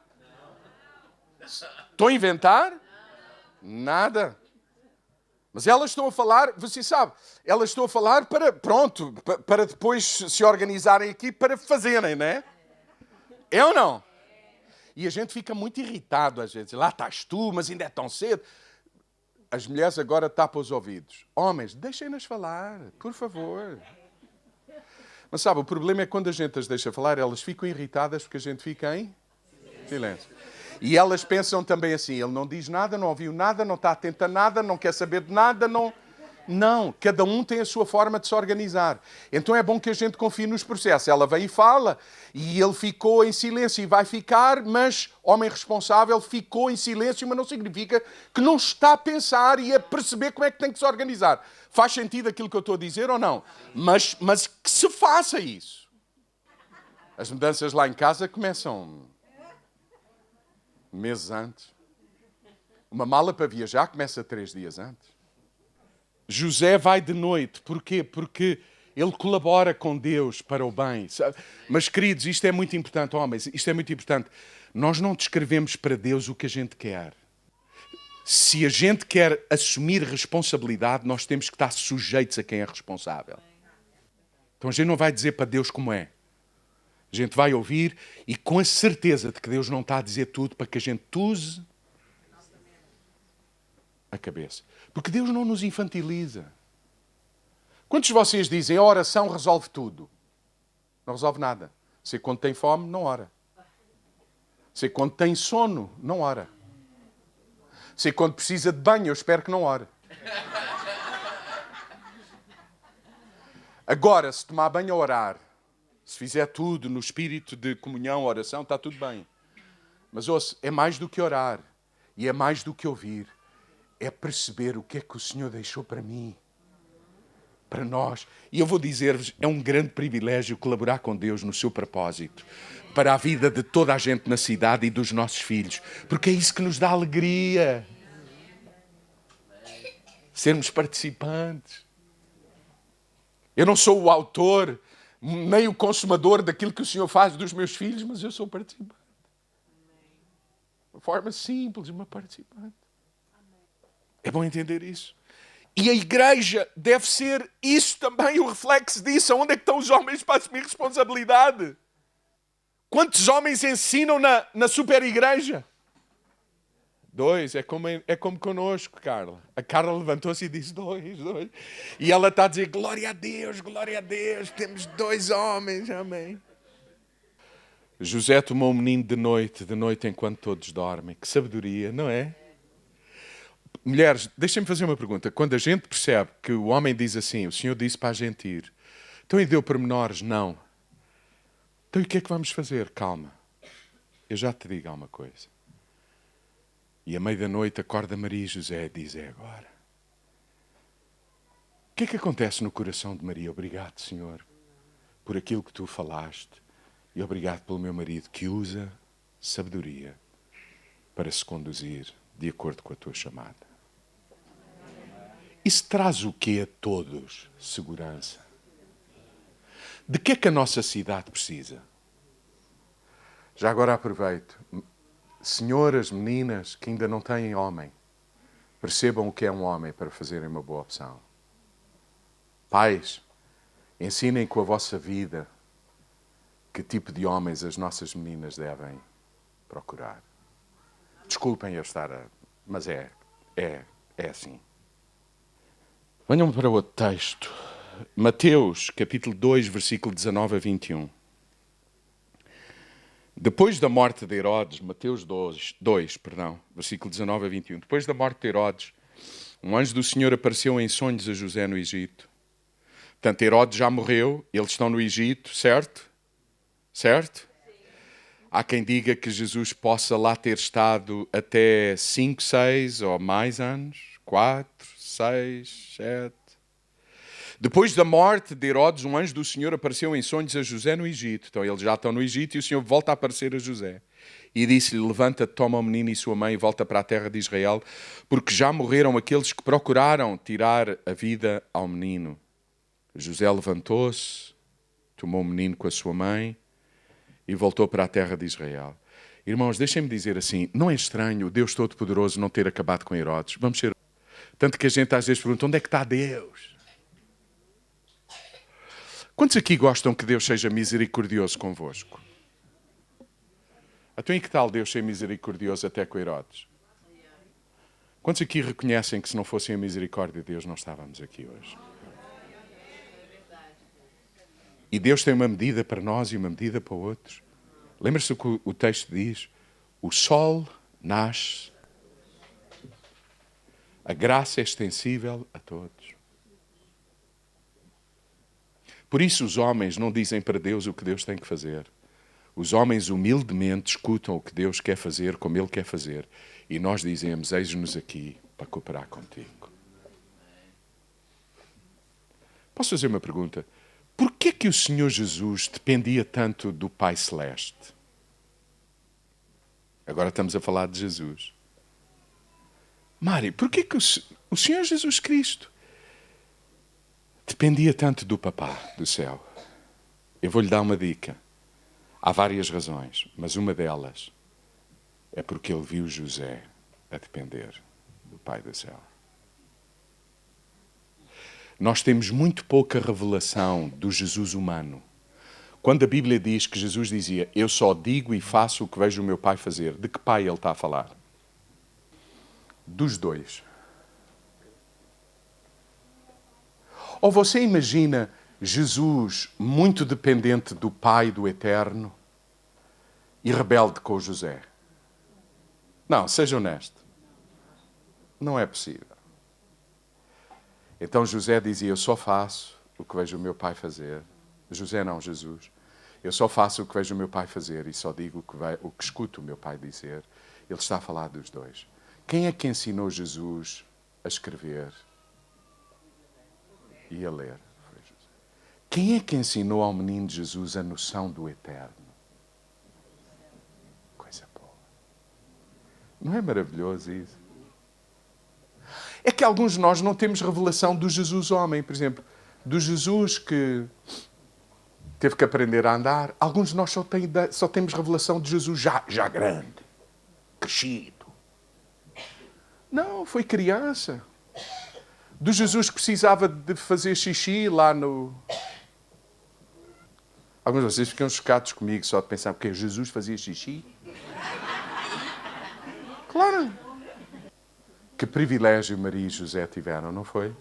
Estou a inventar? Nada. Mas elas estão a falar, você sabe, elas estão a falar para depois se organizarem aqui para fazerem, não é? É ou não? E a gente fica muito irritado às vezes. Lá estás tu, mas ainda é tão cedo. As mulheres agora tapam os ouvidos. Homens, deixem-nas falar, por favor. Mas sabe, o problema é que quando a gente as deixa falar, elas ficam irritadas porque a gente fica em silêncio. E elas pensam também assim, ele não diz nada, não ouviu nada, não está atento a nada, não quer saber de nada, não... Não, cada um tem a sua forma de se organizar. Então é bom que a gente confie nos processos. Ela vem e fala, e ele ficou em silêncio e vai ficar, mas homem responsável ficou em silêncio, mas não significa que não está a pensar e a perceber como é que tem que se organizar. Faz sentido aquilo que eu estou a dizer ou não? Mas que se faça isso. As mudanças lá em casa começam meses antes. Uma mala para viajar começa 3 dias antes. José vai de noite. Porquê? Porque ele colabora com Deus para o bem. Mas, queridos, isto é muito importante, homens, isto é muito importante. Nós não descrevemos para Deus o que a gente quer. Se a gente quer assumir responsabilidade, nós temos que estar sujeitos a quem é responsável. Então a gente não vai dizer para Deus como é. A gente vai ouvir e com a certeza de que Deus não está a dizer tudo para que a gente use a cabeça. Porque Deus não nos infantiliza. Quantos de vocês dizem a oração resolve tudo? Não resolve nada. Você quando tem fome, não ora. Você quando tem sono, não ora. Você quando precisa de banho, eu espero que não ore. Agora, se tomar banho a orar, se fizer tudo no espírito de comunhão, oração, está tudo bem. Mas ouça, é mais do que orar. E é mais do que ouvir. É perceber o que é que o Senhor deixou para mim, para nós. E eu vou dizer-vos, é um grande privilégio colaborar com Deus no seu propósito, para a vida de toda a gente na cidade e dos nossos filhos. Porque é isso que nos dá alegria. Sermos participantes. Eu não sou o autor, nem o consumador daquilo que o Senhor faz dos meus filhos, mas eu sou participante. De uma forma simples, uma participante. É bom entender isso. E a igreja deve ser isso também, o reflexo disso. Onde é que estão os homens para assumir responsabilidade? Quantos homens ensinam na super igreja? 2, é como connosco, Carla. A Carla levantou-se e disse 2. E ela está a dizer, glória a Deus, temos 2 homens, amém. José tomou o menino de noite enquanto todos dormem. Que sabedoria, não é? Mulheres, deixem-me fazer uma pergunta. Quando a gente percebe que o homem diz assim, o Senhor disse para a gente ir, então e deu pormenores? Não. Então e o que é que vamos fazer? Calma. Eu já te digo alguma coisa. E à meia da noite acorda Maria e José e diz, é agora. O que é que acontece no coração de Maria? Obrigado, Senhor, por aquilo que tu falaste. E obrigado pelo meu marido que usa sabedoria para se conduzir de acordo com a tua chamada. Isso traz o quê a todos? Segurança. De que é que a nossa cidade precisa? Já agora aproveito. Senhoras, meninas que ainda não têm homem, percebam o que é um homem para fazerem uma boa opção. Pais, ensinem com a vossa vida que tipo de homens as nossas meninas devem procurar. Desculpem eu estar a... Mas é assim. Venham para outro texto. Mateus, capítulo 2, versículo 19 a 21. Depois da morte de Herodes, Mateus 2, versículo 19 a 21. Depois da morte de Herodes, um anjo do Senhor apareceu em sonhos a José no Egito. Portanto, Herodes já morreu, eles estão no Egito, certo? Certo? Há quem diga que Jesus possa lá ter estado até 5, 6 ou mais anos, 4, 6, 7. Depois da morte de Herodes, um anjo do Senhor apareceu em sonhos a José no Egito. Então eles já estão no Egito e o Senhor volta a aparecer a José. E disse-lhe, levanta-te, toma o menino e sua mãe e volta para a terra de Israel, porque já morreram aqueles que procuraram tirar a vida ao menino. José levantou-se, tomou o menino com a sua mãe e voltou para a terra de Israel. Irmãos, deixem-me dizer assim, não é estranho o Deus Todo-Poderoso não ter acabado com Herodes? Vamos ser... Tanto que a gente às vezes pergunta, onde é que está Deus? Quantos aqui gostam que Deus seja misericordioso convosco? Então e que tal Deus ser misericordioso até com Herodes? Quantos aqui reconhecem que se não fossem a misericórdia de Deus não estávamos aqui hoje? E Deus tem uma medida para nós e uma medida para outros. Lembra-se o que o texto diz? O sol nasce. A graça é extensível a todos. Por isso os homens não dizem para Deus o que Deus tem que fazer. Os homens humildemente escutam o que Deus quer fazer, como Ele quer fazer. E nós dizemos, eis-nos aqui para cooperar contigo. Posso fazer uma pergunta? Porquê que o Senhor Jesus dependia tanto do Pai Celeste? Agora estamos a falar de Jesus. Mário, porquê que o Senhor Jesus Cristo dependia tanto do Papá do céu? Eu vou-lhe dar uma dica. Há várias razões, mas uma delas é porque ele viu José a depender do Pai do céu. Nós temos muito pouca revelação do Jesus humano. Quando a Bíblia diz que Jesus dizia, eu só digo e faço o que vejo o meu Pai fazer, de que Pai ele está a falar? Dos dois. Ou você imagina Jesus muito dependente do Pai do Eterno e rebelde com o José? Não, seja honesto. Não é possível. Então José dizia, eu só faço o que vejo o meu pai fazer. José não, Jesus. Eu só faço o que vejo o meu pai fazer e só digo o que escuto o meu pai dizer. Ele está a falar dos dois. Quem é que ensinou Jesus a escrever e a ler? Foi José. Quem é que ensinou ao menino Jesus a noção do eterno? Coisa boa. Não é maravilhoso isso? É que alguns de nós não temos revelação do Jesus homem, por exemplo, do Jesus que teve que aprender a andar. Alguns de nós só temos revelação de Jesus já grande, crescido. Não, foi criança. Do Jesus que precisava de fazer xixi lá no... Alguns de vocês ficam chocados comigo só de pensar porque Jesus fazia xixi. Claro. Que privilégio Maria e José tiveram, não foi?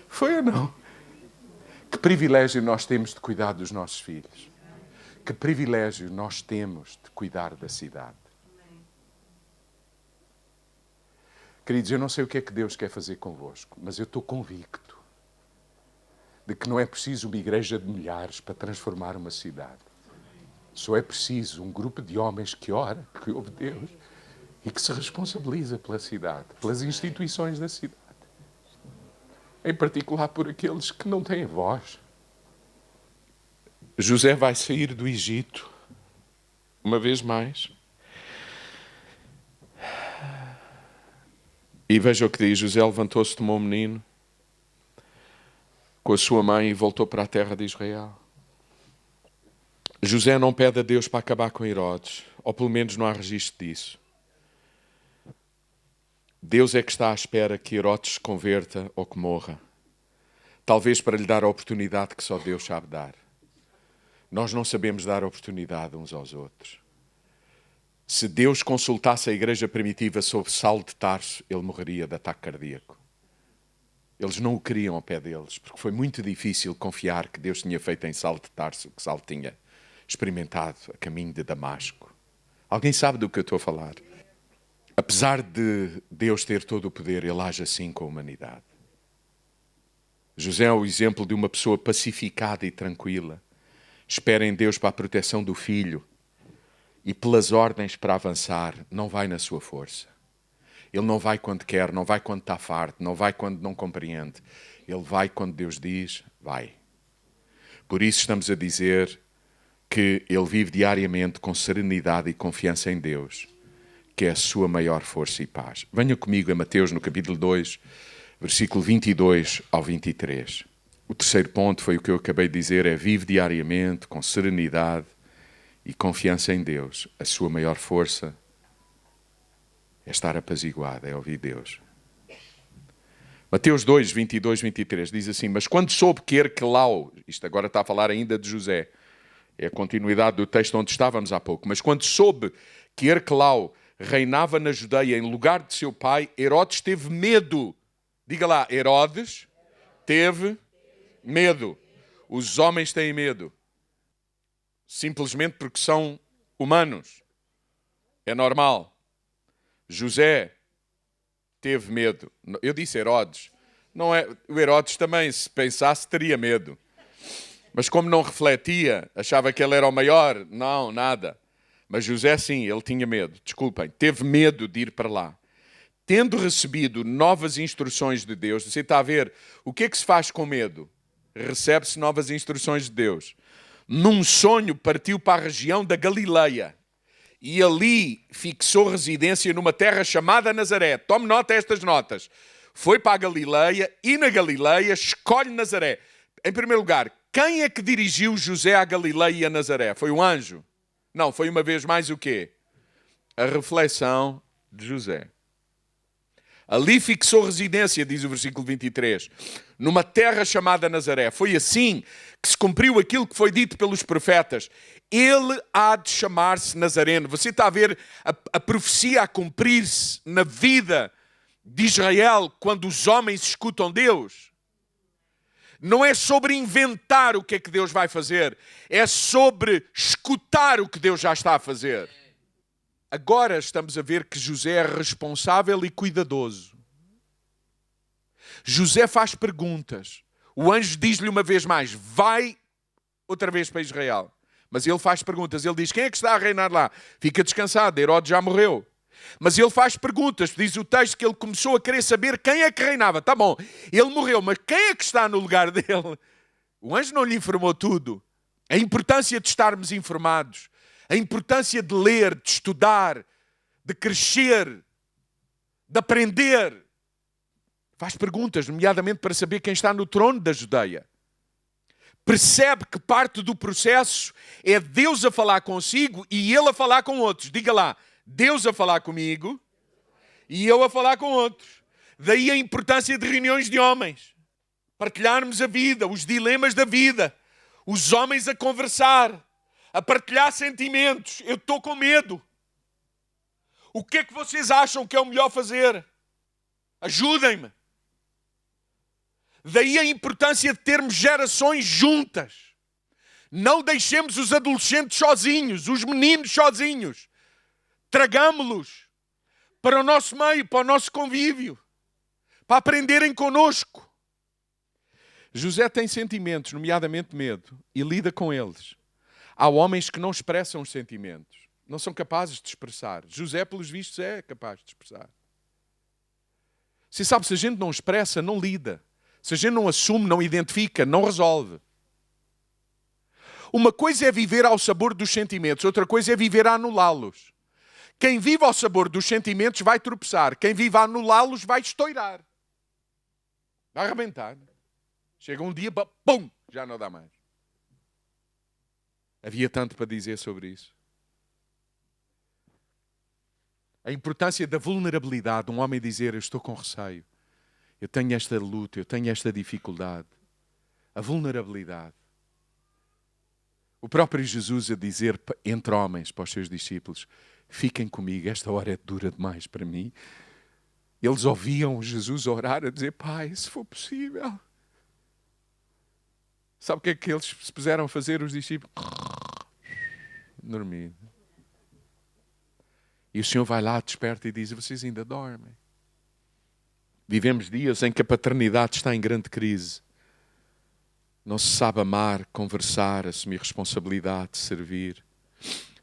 Foi ou não? Que privilégio nós temos de cuidar dos nossos filhos. Que privilégio nós temos de cuidar da cidade. Queridos, eu não sei o que é que Deus quer fazer convosco, mas eu estou convicto de que não é preciso uma igreja de milhares para transformar uma cidade. Só é preciso um grupo de homens que ora, que ouve Deus e que se responsabiliza pela cidade, pelas instituições da cidade. Em particular por aqueles que não têm voz. José vai sair do Egito, uma vez mais. E veja o que diz: José levantou-se, tomou o menino com a sua mãe e voltou para a terra de Israel. José não pede a Deus para acabar com Herodes, ou pelo menos não há registro disso. Deus é que está à espera que Herodes se converta ou que morra. Talvez para lhe dar a oportunidade que só Deus sabe dar. Nós não sabemos dar oportunidade uns aos outros. Se Deus consultasse a igreja primitiva sobre Saulo de Tarso, ele morreria de ataque cardíaco. Eles não o queriam ao pé deles, porque foi muito difícil confiar que Deus tinha feito em Saulo de Tarso o que Saulo tinha experimentado a caminho de Damasco. Alguém sabe do que eu estou a falar? Apesar de Deus ter todo o poder, ele age assim com a humanidade. José é o exemplo de uma pessoa pacificada e tranquila. Espera em Deus para a proteção do filho e pelas ordens para avançar. Não vai na sua força. Ele não vai quando quer, não vai quando está farto, não vai quando não compreende. Ele vai quando Deus diz, vai. Por isso estamos a dizer que ele vive diariamente com serenidade e confiança em Deus, que é a sua maior força e paz. Venha comigo a Mateus no capítulo 2, versículo 22 ao 23. O terceiro ponto foi o que eu acabei de dizer, é vive diariamente com serenidade e confiança em Deus. A sua maior força é estar apaziguado, é ouvir Deus. Mateus 2, 22, 23 diz assim: mas quando soube que Arquelau, isto agora está a falar ainda de José, é a continuidade do texto onde estávamos há pouco, mas quando soube que Arquelau reinava na Judeia em lugar de seu pai, Herodes teve medo. Diga lá, Herodes teve medo. Os homens têm medo. Simplesmente porque são humanos. É normal. José teve medo. Eu disse Herodes. Não é, o Herodes também, se pensasse, teria medo. Mas como não refletia, achava que ele era o maior. Não, nada. Mas José sim, ele tinha medo. Desculpem, teve medo de ir para lá. Tendo recebido novas instruções de Deus, você está a ver, o que é que se faz com medo? Recebe-se novas instruções de Deus. Num sonho partiu para a região da Galileia e ali fixou residência numa terra chamada Nazaré. Tome nota estas notas. Foi para a Galileia e na Galileia escolhe Nazaré. Em primeiro lugar, quem é que dirigiu José à Galileia e a Nazaré? Foi um anjo? Não, foi uma vez mais o quê? A reflexão de José. Ali fixou residência, diz o versículo 23, numa terra chamada Nazaré. Foi assim que se cumpriu aquilo que foi dito pelos profetas. Ele há de chamar-se Nazareno. Você está a ver a profecia a cumprir-se na vida de Israel quando os homens escutam Deus? Não é sobre inventar o que é que Deus vai fazer, é sobre escutar o que Deus já está a fazer. Agora estamos a ver que José é responsável e cuidadoso. José faz perguntas. O anjo diz-lhe uma vez mais, vai outra vez para Israel. Mas ele faz perguntas. Ele diz, quem é que está a reinar lá? Fica descansado, Herodes já morreu. Mas ele faz perguntas. Diz o texto que ele começou a querer saber quem é que reinava. Tá bom, ele morreu, mas quem é que está no lugar dele? O anjo não lhe informou tudo. A importância de estarmos informados. A importância de ler, de estudar, de crescer, de aprender. Faz perguntas, nomeadamente para saber quem está no trono da Judeia. Percebe que parte do processo é Deus a falar consigo e ele a falar com outros. Diga lá, Deus a falar comigo e eu a falar com outros. Daí a importância de reuniões de homens. Partilharmos a vida, os dilemas da vida. Os homens a conversar. A partilhar sentimentos. Eu estou com medo. O que é que vocês acham que é o melhor fazer? Ajudem-me. Daí a importância de termos gerações juntas. Não deixemos os adolescentes sozinhos, os meninos sozinhos. Tragamo-los. para o nosso meio, para o nosso convívio, para aprenderem connosco. José tem sentimentos, nomeadamente medo, e lida com eles. Há homens que não expressam os sentimentos, não são capazes de expressar. José, pelos vistos, é capaz de expressar. Você sabe, se a gente não expressa, não lida. Se a gente não assume, não identifica, não resolve. Uma coisa é viver ao sabor dos sentimentos, outra coisa é viver a anulá-los. Quem vive ao sabor dos sentimentos vai tropeçar. Quem vive a anulá-los vai estourar. Vai arrebentar. Chega um dia, pum, já não dá mais. Havia tanto para dizer sobre isso. A importância da vulnerabilidade, um homem dizer, eu estou com receio, eu tenho esta luta, eu tenho esta dificuldade. A vulnerabilidade. O próprio Jesus a dizer entre homens para os seus discípulos, fiquem comigo, esta hora é dura demais para mim. Eles ouviam Jesus orar a dizer, Pai, se for possível. Sabe o que é que eles se puseram a fazer, os discípulos? Dormir. E o Senhor vai lá, desperta e diz, vocês ainda dormem. Vivemos dias em que a paternidade está em grande crise. Não se sabe amar, conversar, assumir responsabilidade, servir.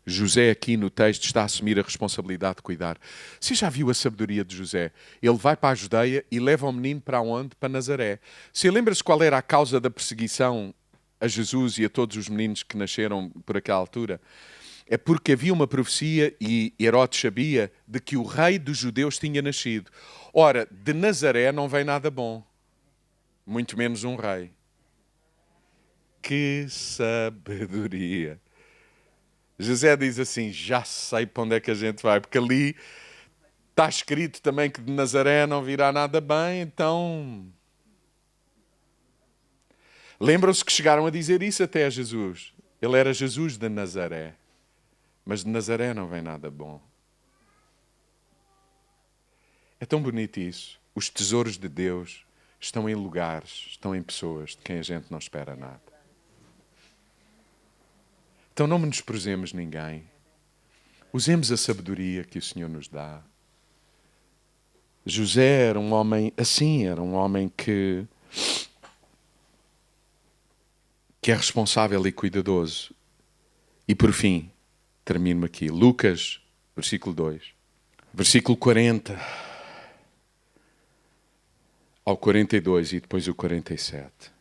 José aqui no texto está a assumir a responsabilidade de cuidar. Você já viu a sabedoria de José? Ele vai para a Judeia e leva o menino para onde? Para Nazaré. Você lembra-se qual era a causa da perseguição a Jesus e a todos os meninos que nasceram por aquela altura? É porque havia uma profecia, e Herodes sabia, de que o rei dos judeus tinha nascido. Ora, de Nazaré não vem nada bom. Muito menos um rei. Que sabedoria! José diz assim, já sei para onde é que a gente vai, porque ali está escrito também que de Nazaré não virá nada bem, então... Lembram-se que chegaram a dizer isso até a Jesus. Ele era Jesus de Nazaré. Mas de Nazaré não vem nada bom. É tão bonito isso. Os tesouros de Deus estão em lugares, estão em pessoas de quem a gente não espera nada. Então não menosprezemos ninguém. Usemos a sabedoria que o Senhor nos dá. José era um homem assim, era um homem que é responsável e cuidadoso. E por fim, termino aqui. Lucas, versículo 2. Versículo 40 ao 42 e depois o 47.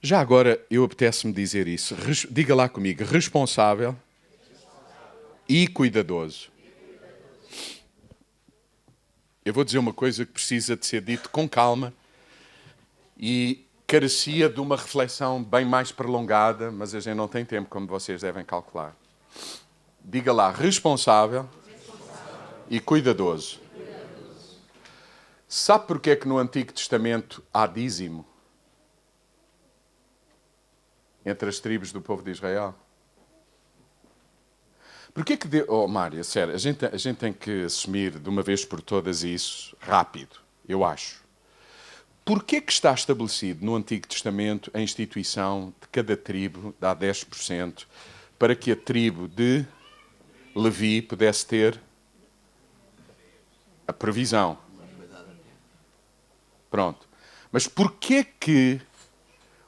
Já agora eu apetece-me dizer isso. Diga lá comigo. Responsável e cuidadoso. Eu vou dizer uma coisa que precisa de ser dito com calma e carecia de uma reflexão bem mais prolongada, mas a gente não tem tempo, como vocês devem calcular. Diga lá, responsável e cuidadoso. Sabe porquê é que no Antigo Testamento há dízimo entre as tribos do povo de Israel? Porquê que Deus... Oh, Mária, sério, a gente tem que assumir de uma vez por todas isso rápido, eu acho. Porquê que está estabelecido no Antigo Testamento a instituição de cada tribo dá 10% para que a tribo de Levi pudesse ter a provisão? Pronto. Mas porquê que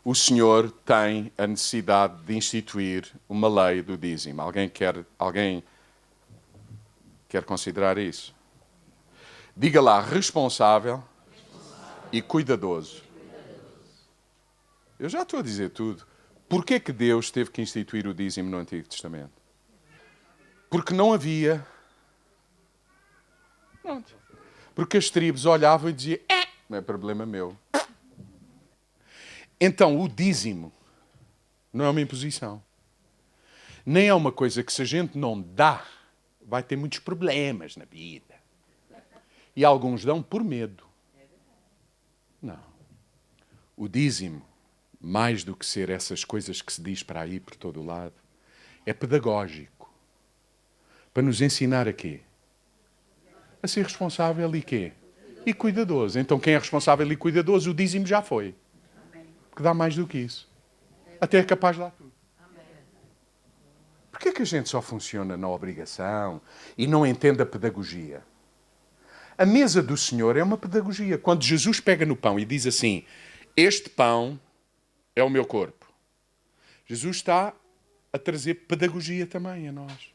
o Senhor tem a necessidade de instituir uma lei do dízimo? Alguém quer considerar isso? Diga lá, responsável e cuidadoso. Eu já estou a dizer tudo. Porquê que Deus teve que instituir o dízimo no Antigo Testamento? Porque não havia. Pronto. Porque as tribos olhavam e diziam, não é problema meu. Então, o dízimo não é uma imposição. Nem é uma coisa que, se a gente não dá, vai ter muitos problemas na vida. E alguns dão por medo. Não. O dízimo, mais do que ser essas coisas que se diz para aí, por todo o lado, é pedagógico. Para nos ensinar a quê? A ser responsável e quê? E cuidadoso. Então, quem é responsável e cuidadoso, o dízimo já foi. Porque dá mais do que isso. Até é capaz de dar tudo. Porque Porquê que a gente só funciona na obrigação e não entende a pedagogia? A mesa do Senhor é uma pedagogia. Quando Jesus pega no pão e diz assim, este pão é o meu corpo. Jesus está a trazer pedagogia também a nós.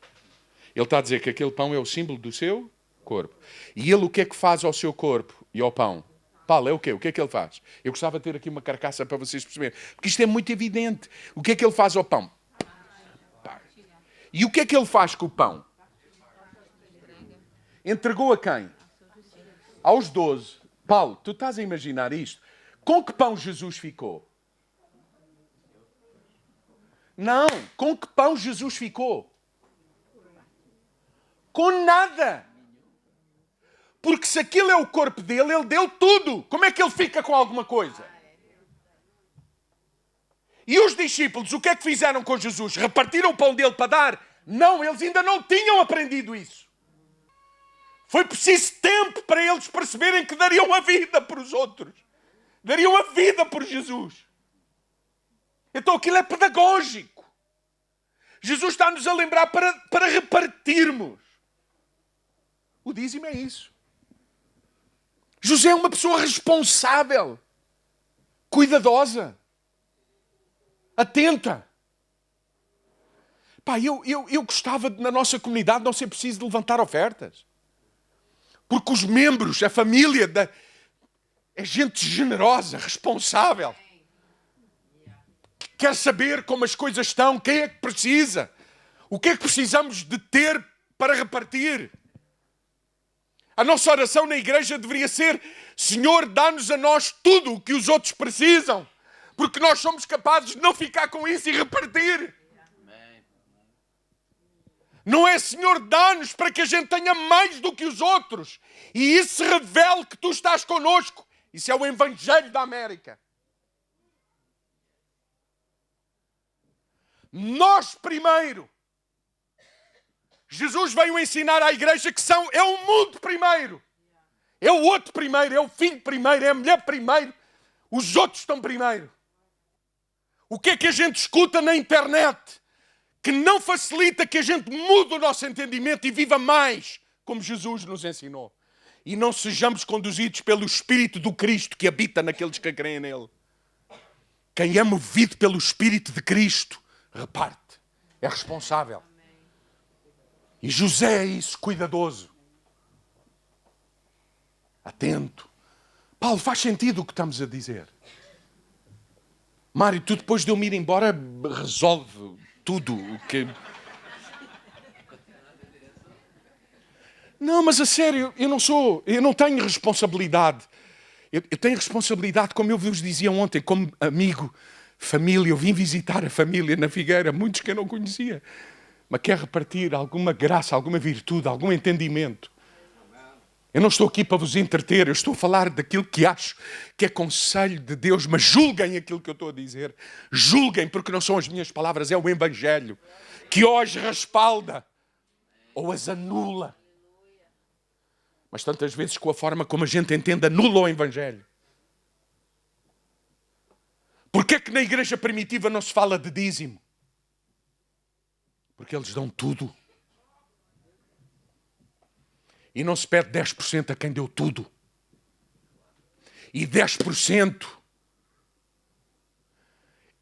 Ele está a dizer que aquele pão é o símbolo do seu corpo. E ele o que é que faz ao seu corpo e ao pão? Paulo, é o quê? O que é que ele faz? Eu gostava de ter aqui uma carcaça para vocês perceberem. Porque isto é muito evidente. O que é que ele faz ao pão? E o que é que ele faz com o pão? Entregou a quem? Aos 12. Paulo, tu estás a imaginar isto? Com que pão Jesus ficou? Não, com que pão Jesus ficou? Com nada. Porque se aquilo é o corpo dele, ele deu tudo. Como é que ele fica com alguma coisa? E os discípulos, o que é que fizeram com Jesus? Repartiram o pão dele para dar? Não, eles ainda não tinham aprendido isso. Foi preciso tempo para eles perceberem que dariam a vida por os outros. Dariam a vida por Jesus. Então aquilo é pedagógico. Jesus está-nos a lembrar para repartirmos. O dízimo é isso. José é uma pessoa responsável, cuidadosa, atenta. Pá, eu gostava de, na nossa comunidade, não ser preciso de levantar ofertas. Porque os membros, a família, é gente generosa, responsável. Quer saber como as coisas estão, quem é que precisa. O que é que precisamos de ter para repartir. A nossa oração na igreja deveria ser: Senhor, dá-nos a nós tudo o que os outros precisam. Porque nós somos capazes de não ficar com isso e repartir. Não é, Senhor, dá-nos para que a gente tenha mais do que os outros. E isso revele que tu estás connosco. Isso é o Evangelho da América. Nós primeiro. Jesus veio ensinar à igreja que é o mundo primeiro. É o outro primeiro, é o filho primeiro, é a mulher primeiro. Os outros estão primeiro. O que é que a gente escuta na internet que não facilita que a gente mude o nosso entendimento e viva mais como Jesus nos ensinou? E não sejamos conduzidos pelo Espírito do Cristo que habita naqueles que creem nele. Quem é movido pelo Espírito de Cristo reparte, é responsável. E José é isso, cuidadoso, atento. Paulo, faz sentido o que estamos a dizer. Mário, tu depois de eu me ir embora resolve tudo o que... Não, mas a sério, eu não tenho responsabilidade. Eu tenho responsabilidade, como eu vos dizia ontem, como amigo, família. Eu vim visitar a família na Figueira, muitos que eu não conhecia. Mas quer repartir alguma graça, alguma virtude, algum entendimento. Eu não estou aqui para vos entreter, eu estou a falar daquilo que acho que é conselho de Deus, mas julguem aquilo que eu estou a dizer. Julguem, porque não são as minhas palavras, é o Evangelho, que hoje respalda ou as anula. Mas tantas vezes com a forma como a gente entende, anula o Evangelho. Porquê é que na igreja primitiva não se fala de dízimo? Porque eles dão tudo. E não se pede 10% a quem deu tudo. E 10%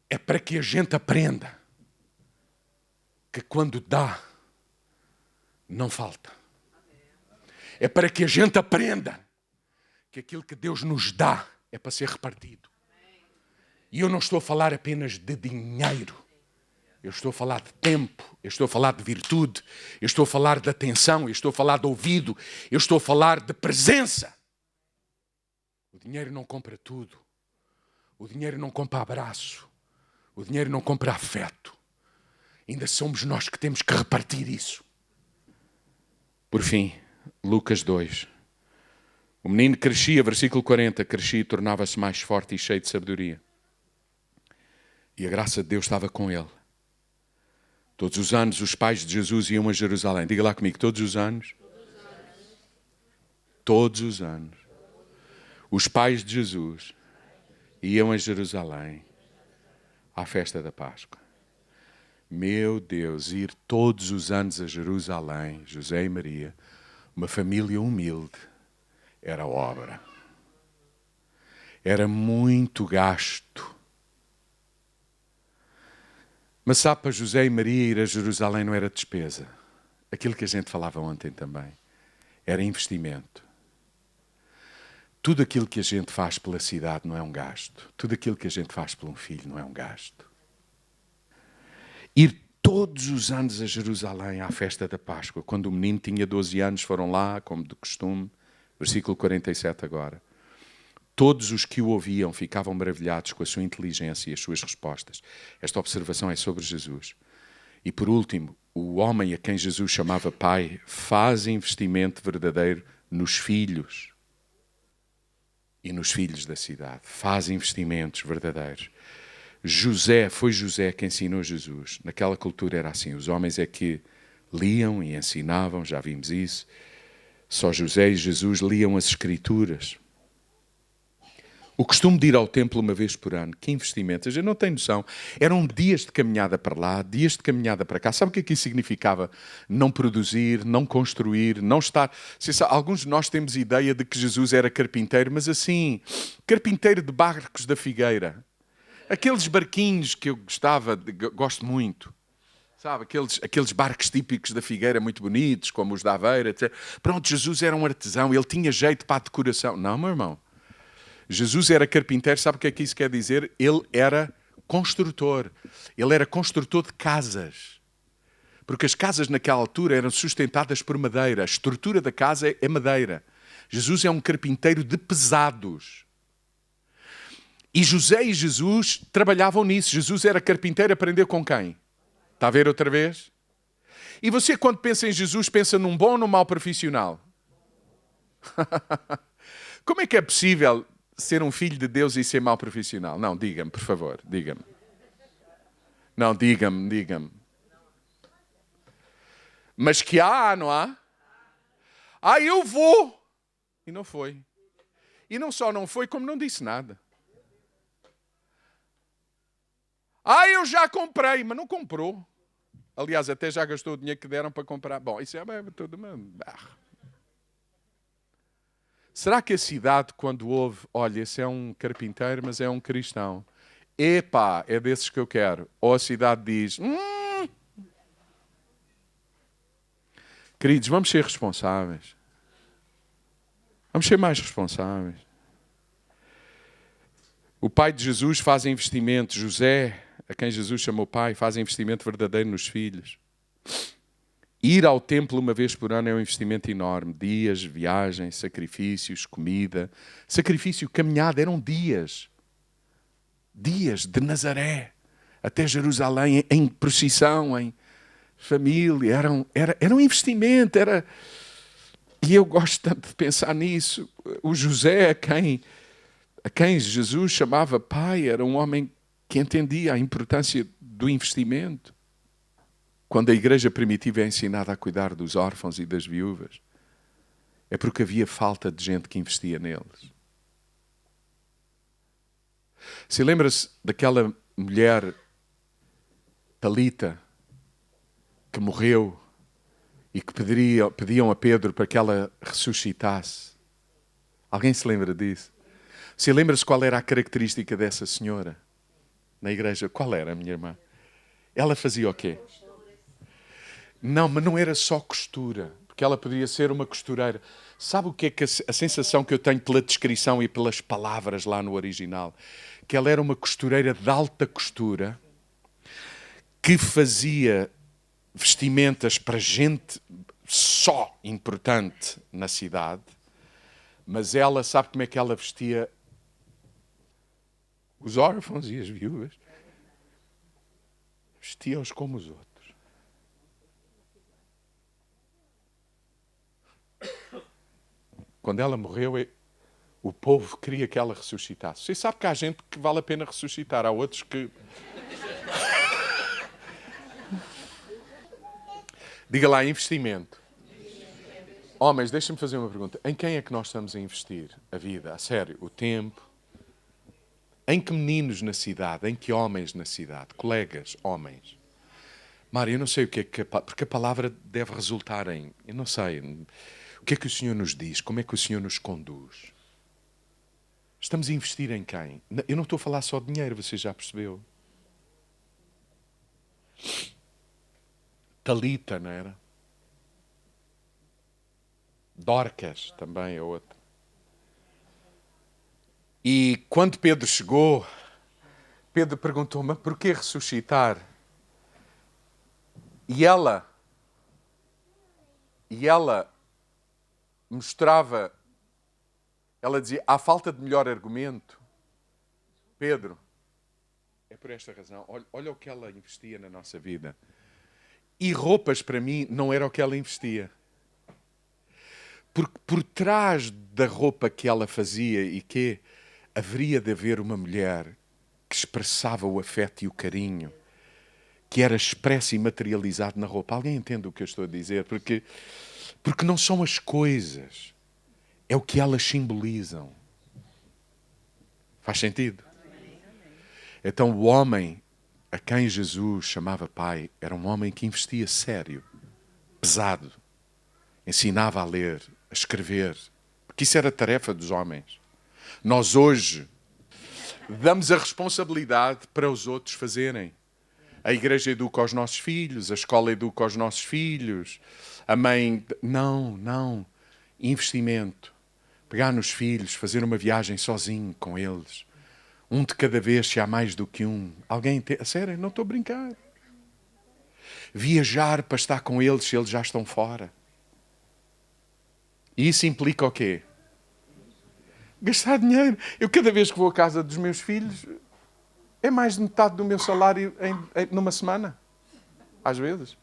é para que a gente aprenda que quando dá, não falta. É para que a gente aprenda que aquilo que Deus nos dá é para ser repartido. E eu não estou a falar apenas de dinheiro. Eu estou a falar de tempo, eu estou a falar de virtude, eu estou a falar de atenção, eu estou a falar de ouvido, eu estou a falar de presença. O dinheiro não compra tudo. O dinheiro não compra abraço. O dinheiro não compra afeto. Ainda somos nós que temos que repartir isso. Por fim, Lucas 2. O menino crescia, versículo 40, crescia e tornava-se mais forte e cheio de sabedoria. E a graça de Deus estava com ele. Todos os anos os pais de Jesus iam a Jerusalém. Diga lá comigo, todos os anos. Todos os anos. Os pais de Jesus iam a Jerusalém à festa da Páscoa. Meu Deus, ir todos os anos a Jerusalém, José e Maria, uma família humilde, era obra. Era muito gasto. Mas sabe, para José e Maria ir a Jerusalém não era despesa. Aquilo que a gente falava ontem também. Era investimento. Tudo aquilo que a gente faz pela cidade não é um gasto. Tudo aquilo que a gente faz por um filho não é um gasto. Ir todos os anos a Jerusalém à festa da Páscoa. Quando o menino tinha 12 anos, foram lá, como de costume. Versículo 47 agora. Todos os que o ouviam ficavam maravilhados com a sua inteligência e as suas respostas. Esta observação é sobre Jesus. E por último, o homem a quem Jesus chamava pai faz investimento verdadeiro nos filhos e nos filhos da cidade. Faz investimentos verdadeiros. Foi José que ensinou Jesus. Naquela cultura era assim. Os homens é que liam e ensinavam, já vimos isso. Só José e Jesus liam as Escrituras. O costume de ir ao templo uma vez por ano, que investimento, a gente não tem noção. Eram dias de caminhada para lá, dias de caminhada para cá. Sabe o que aqui significava? Não produzir, não construir, não estar... Alguns de nós temos ideia de que Jesus era carpinteiro, mas assim, carpinteiro de barcos da Figueira. Aqueles barquinhos que eu gosto muito. Sabe, aqueles barcos típicos da Figueira, muito bonitos, como os da Aveira, etc. Pronto, Jesus era um artesão, ele tinha jeito para a decoração. Não, meu irmão. Jesus era carpinteiro, sabe o que é que isso quer dizer? Ele era construtor. Ele era construtor de casas. Porque as casas naquela altura eram sustentadas por madeira. A estrutura da casa é madeira. Jesus é um carpinteiro de pesados. E José e Jesus trabalhavam nisso. Jesus era carpinteiro, aprendeu com quem? Está a ver outra vez? E você, quando pensa em Jesus, pensa num bom ou num mau profissional? Como é que é possível ser um filho de Deus e ser mau profissional? Não, diga-me, por favor, diga-me. Não, diga-me. Mas que há, não há? Eu vou. E não foi. E não só não foi, como não disse nada. Eu já comprei, mas não comprou. Aliás, até já gastou o dinheiro que deram para comprar. Bom, isso é tudo uma... Será que a cidade, quando ouve, olha, esse é um carpinteiro, mas é um cristão. Epá, é desses que eu quero. Ou a cidade diz... Queridos, vamos ser responsáveis. Vamos ser mais responsáveis. O pai de Jesus faz investimento. José, a quem Jesus chamou pai, faz investimento verdadeiro nos filhos. Ir ao templo uma vez por ano é um investimento enorme. Dias, viagem, sacrifícios, comida. Sacrifício, caminhada, eram dias. Dias de Nazaré até Jerusalém, em procissão, em família. Era um investimento. E eu gosto tanto de pensar nisso. O José, a quem Jesus chamava pai, era um homem que entendia a importância do investimento. Quando a igreja primitiva é ensinada a cuidar dos órfãos e das viúvas, é porque havia falta de gente que investia neles. Se lembra-se daquela mulher, Talita, que morreu e que pediam a Pedro para que ela ressuscitasse? Alguém se lembra disso? Se lembra-se qual era a característica dessa senhora na igreja? Qual era, minha irmã? Ela fazia o quê? Não, mas não era só costura, porque ela poderia ser uma costureira. Sabe o que é que a sensação que eu tenho pela descrição e pelas palavras lá no original? Que ela era uma costureira de alta costura que fazia vestimentas para gente só importante na cidade, mas ela, sabe como é que ela vestia os órfãos e as viúvas? Vestia-os como os outros. Quando ela morreu, o povo queria que ela ressuscitasse. Você sabe que há gente que vale a pena ressuscitar, há outros que... Diga lá, investimento. Homens, deixa-me fazer uma pergunta. Em quem é que nós estamos a investir a vida? A sério, o tempo? Em que meninos na cidade? Em que homens na cidade? Colegas, homens? Mário, eu não sei o que é que... Porque a palavra deve resultar em... Eu não sei. O que é que o Senhor nos diz? Como é que o Senhor nos conduz? Estamos a investir em quem? Eu não estou a falar só de dinheiro, você já percebeu. Talita, não era? Dorcas também é outra. E quando Pedro chegou, Pedro perguntou, mas porquê ressuscitar? E ela mostrava, ela dizia, há falta de melhor argumento. Pedro, é por esta razão, olha o que ela investia na nossa vida. E roupas, para mim, não era o que ela investia. Porque por trás da roupa que ela fazia e que haveria de haver uma mulher que expressava o afeto e o carinho, que era expresso e materializado na roupa. Alguém entende o que eu estou a dizer? Porque não são as coisas, é o que elas simbolizam. Faz sentido? Então o homem a quem Jesus chamava pai era um homem que investia sério, pesado, ensinava a ler, a escrever, porque isso era a tarefa dos homens. Nós hoje damos a responsabilidade para os outros fazerem. A igreja educa os nossos filhos, a escola educa os nossos filhos, a mãe... Não. Investimento. Pegar nos filhos, fazer uma viagem sozinho com eles. Um de cada vez, se há mais do que um. Alguém a sério, não estou a brincar. Viajar para estar com eles se eles já estão fora. E isso implica o quê? Gastar dinheiro. Eu cada vez que vou à casa dos meus filhos, é mais de metade do meu salário numa semana. Às vezes.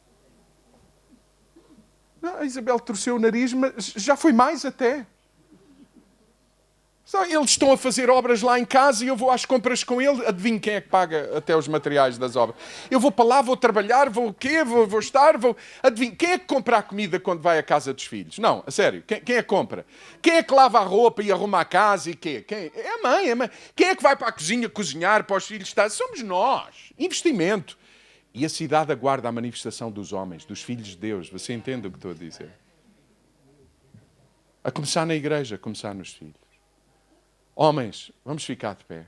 Não, a Isabel torceu o nariz, mas já foi mais até. Eles estão a fazer obras lá em casa e eu vou às compras com eles. Adivinho quem é que paga até os materiais das obras. Eu vou para lá, vou trabalhar, vou o quê? Vou estar, vou... Adivinho, quem é que compra a comida quando vai à casa dos filhos? Não, a sério, quem é que compra? Quem é que lava a roupa e arruma a casa e quê? É a mãe, Quem é que vai para a cozinha cozinhar para os filhos estar? Somos nós. Investimento. E a cidade aguarda a manifestação dos homens, dos filhos de Deus. Você entende o que estou a dizer? A começar na igreja, a começar nos filhos. Homens, vamos ficar de pé.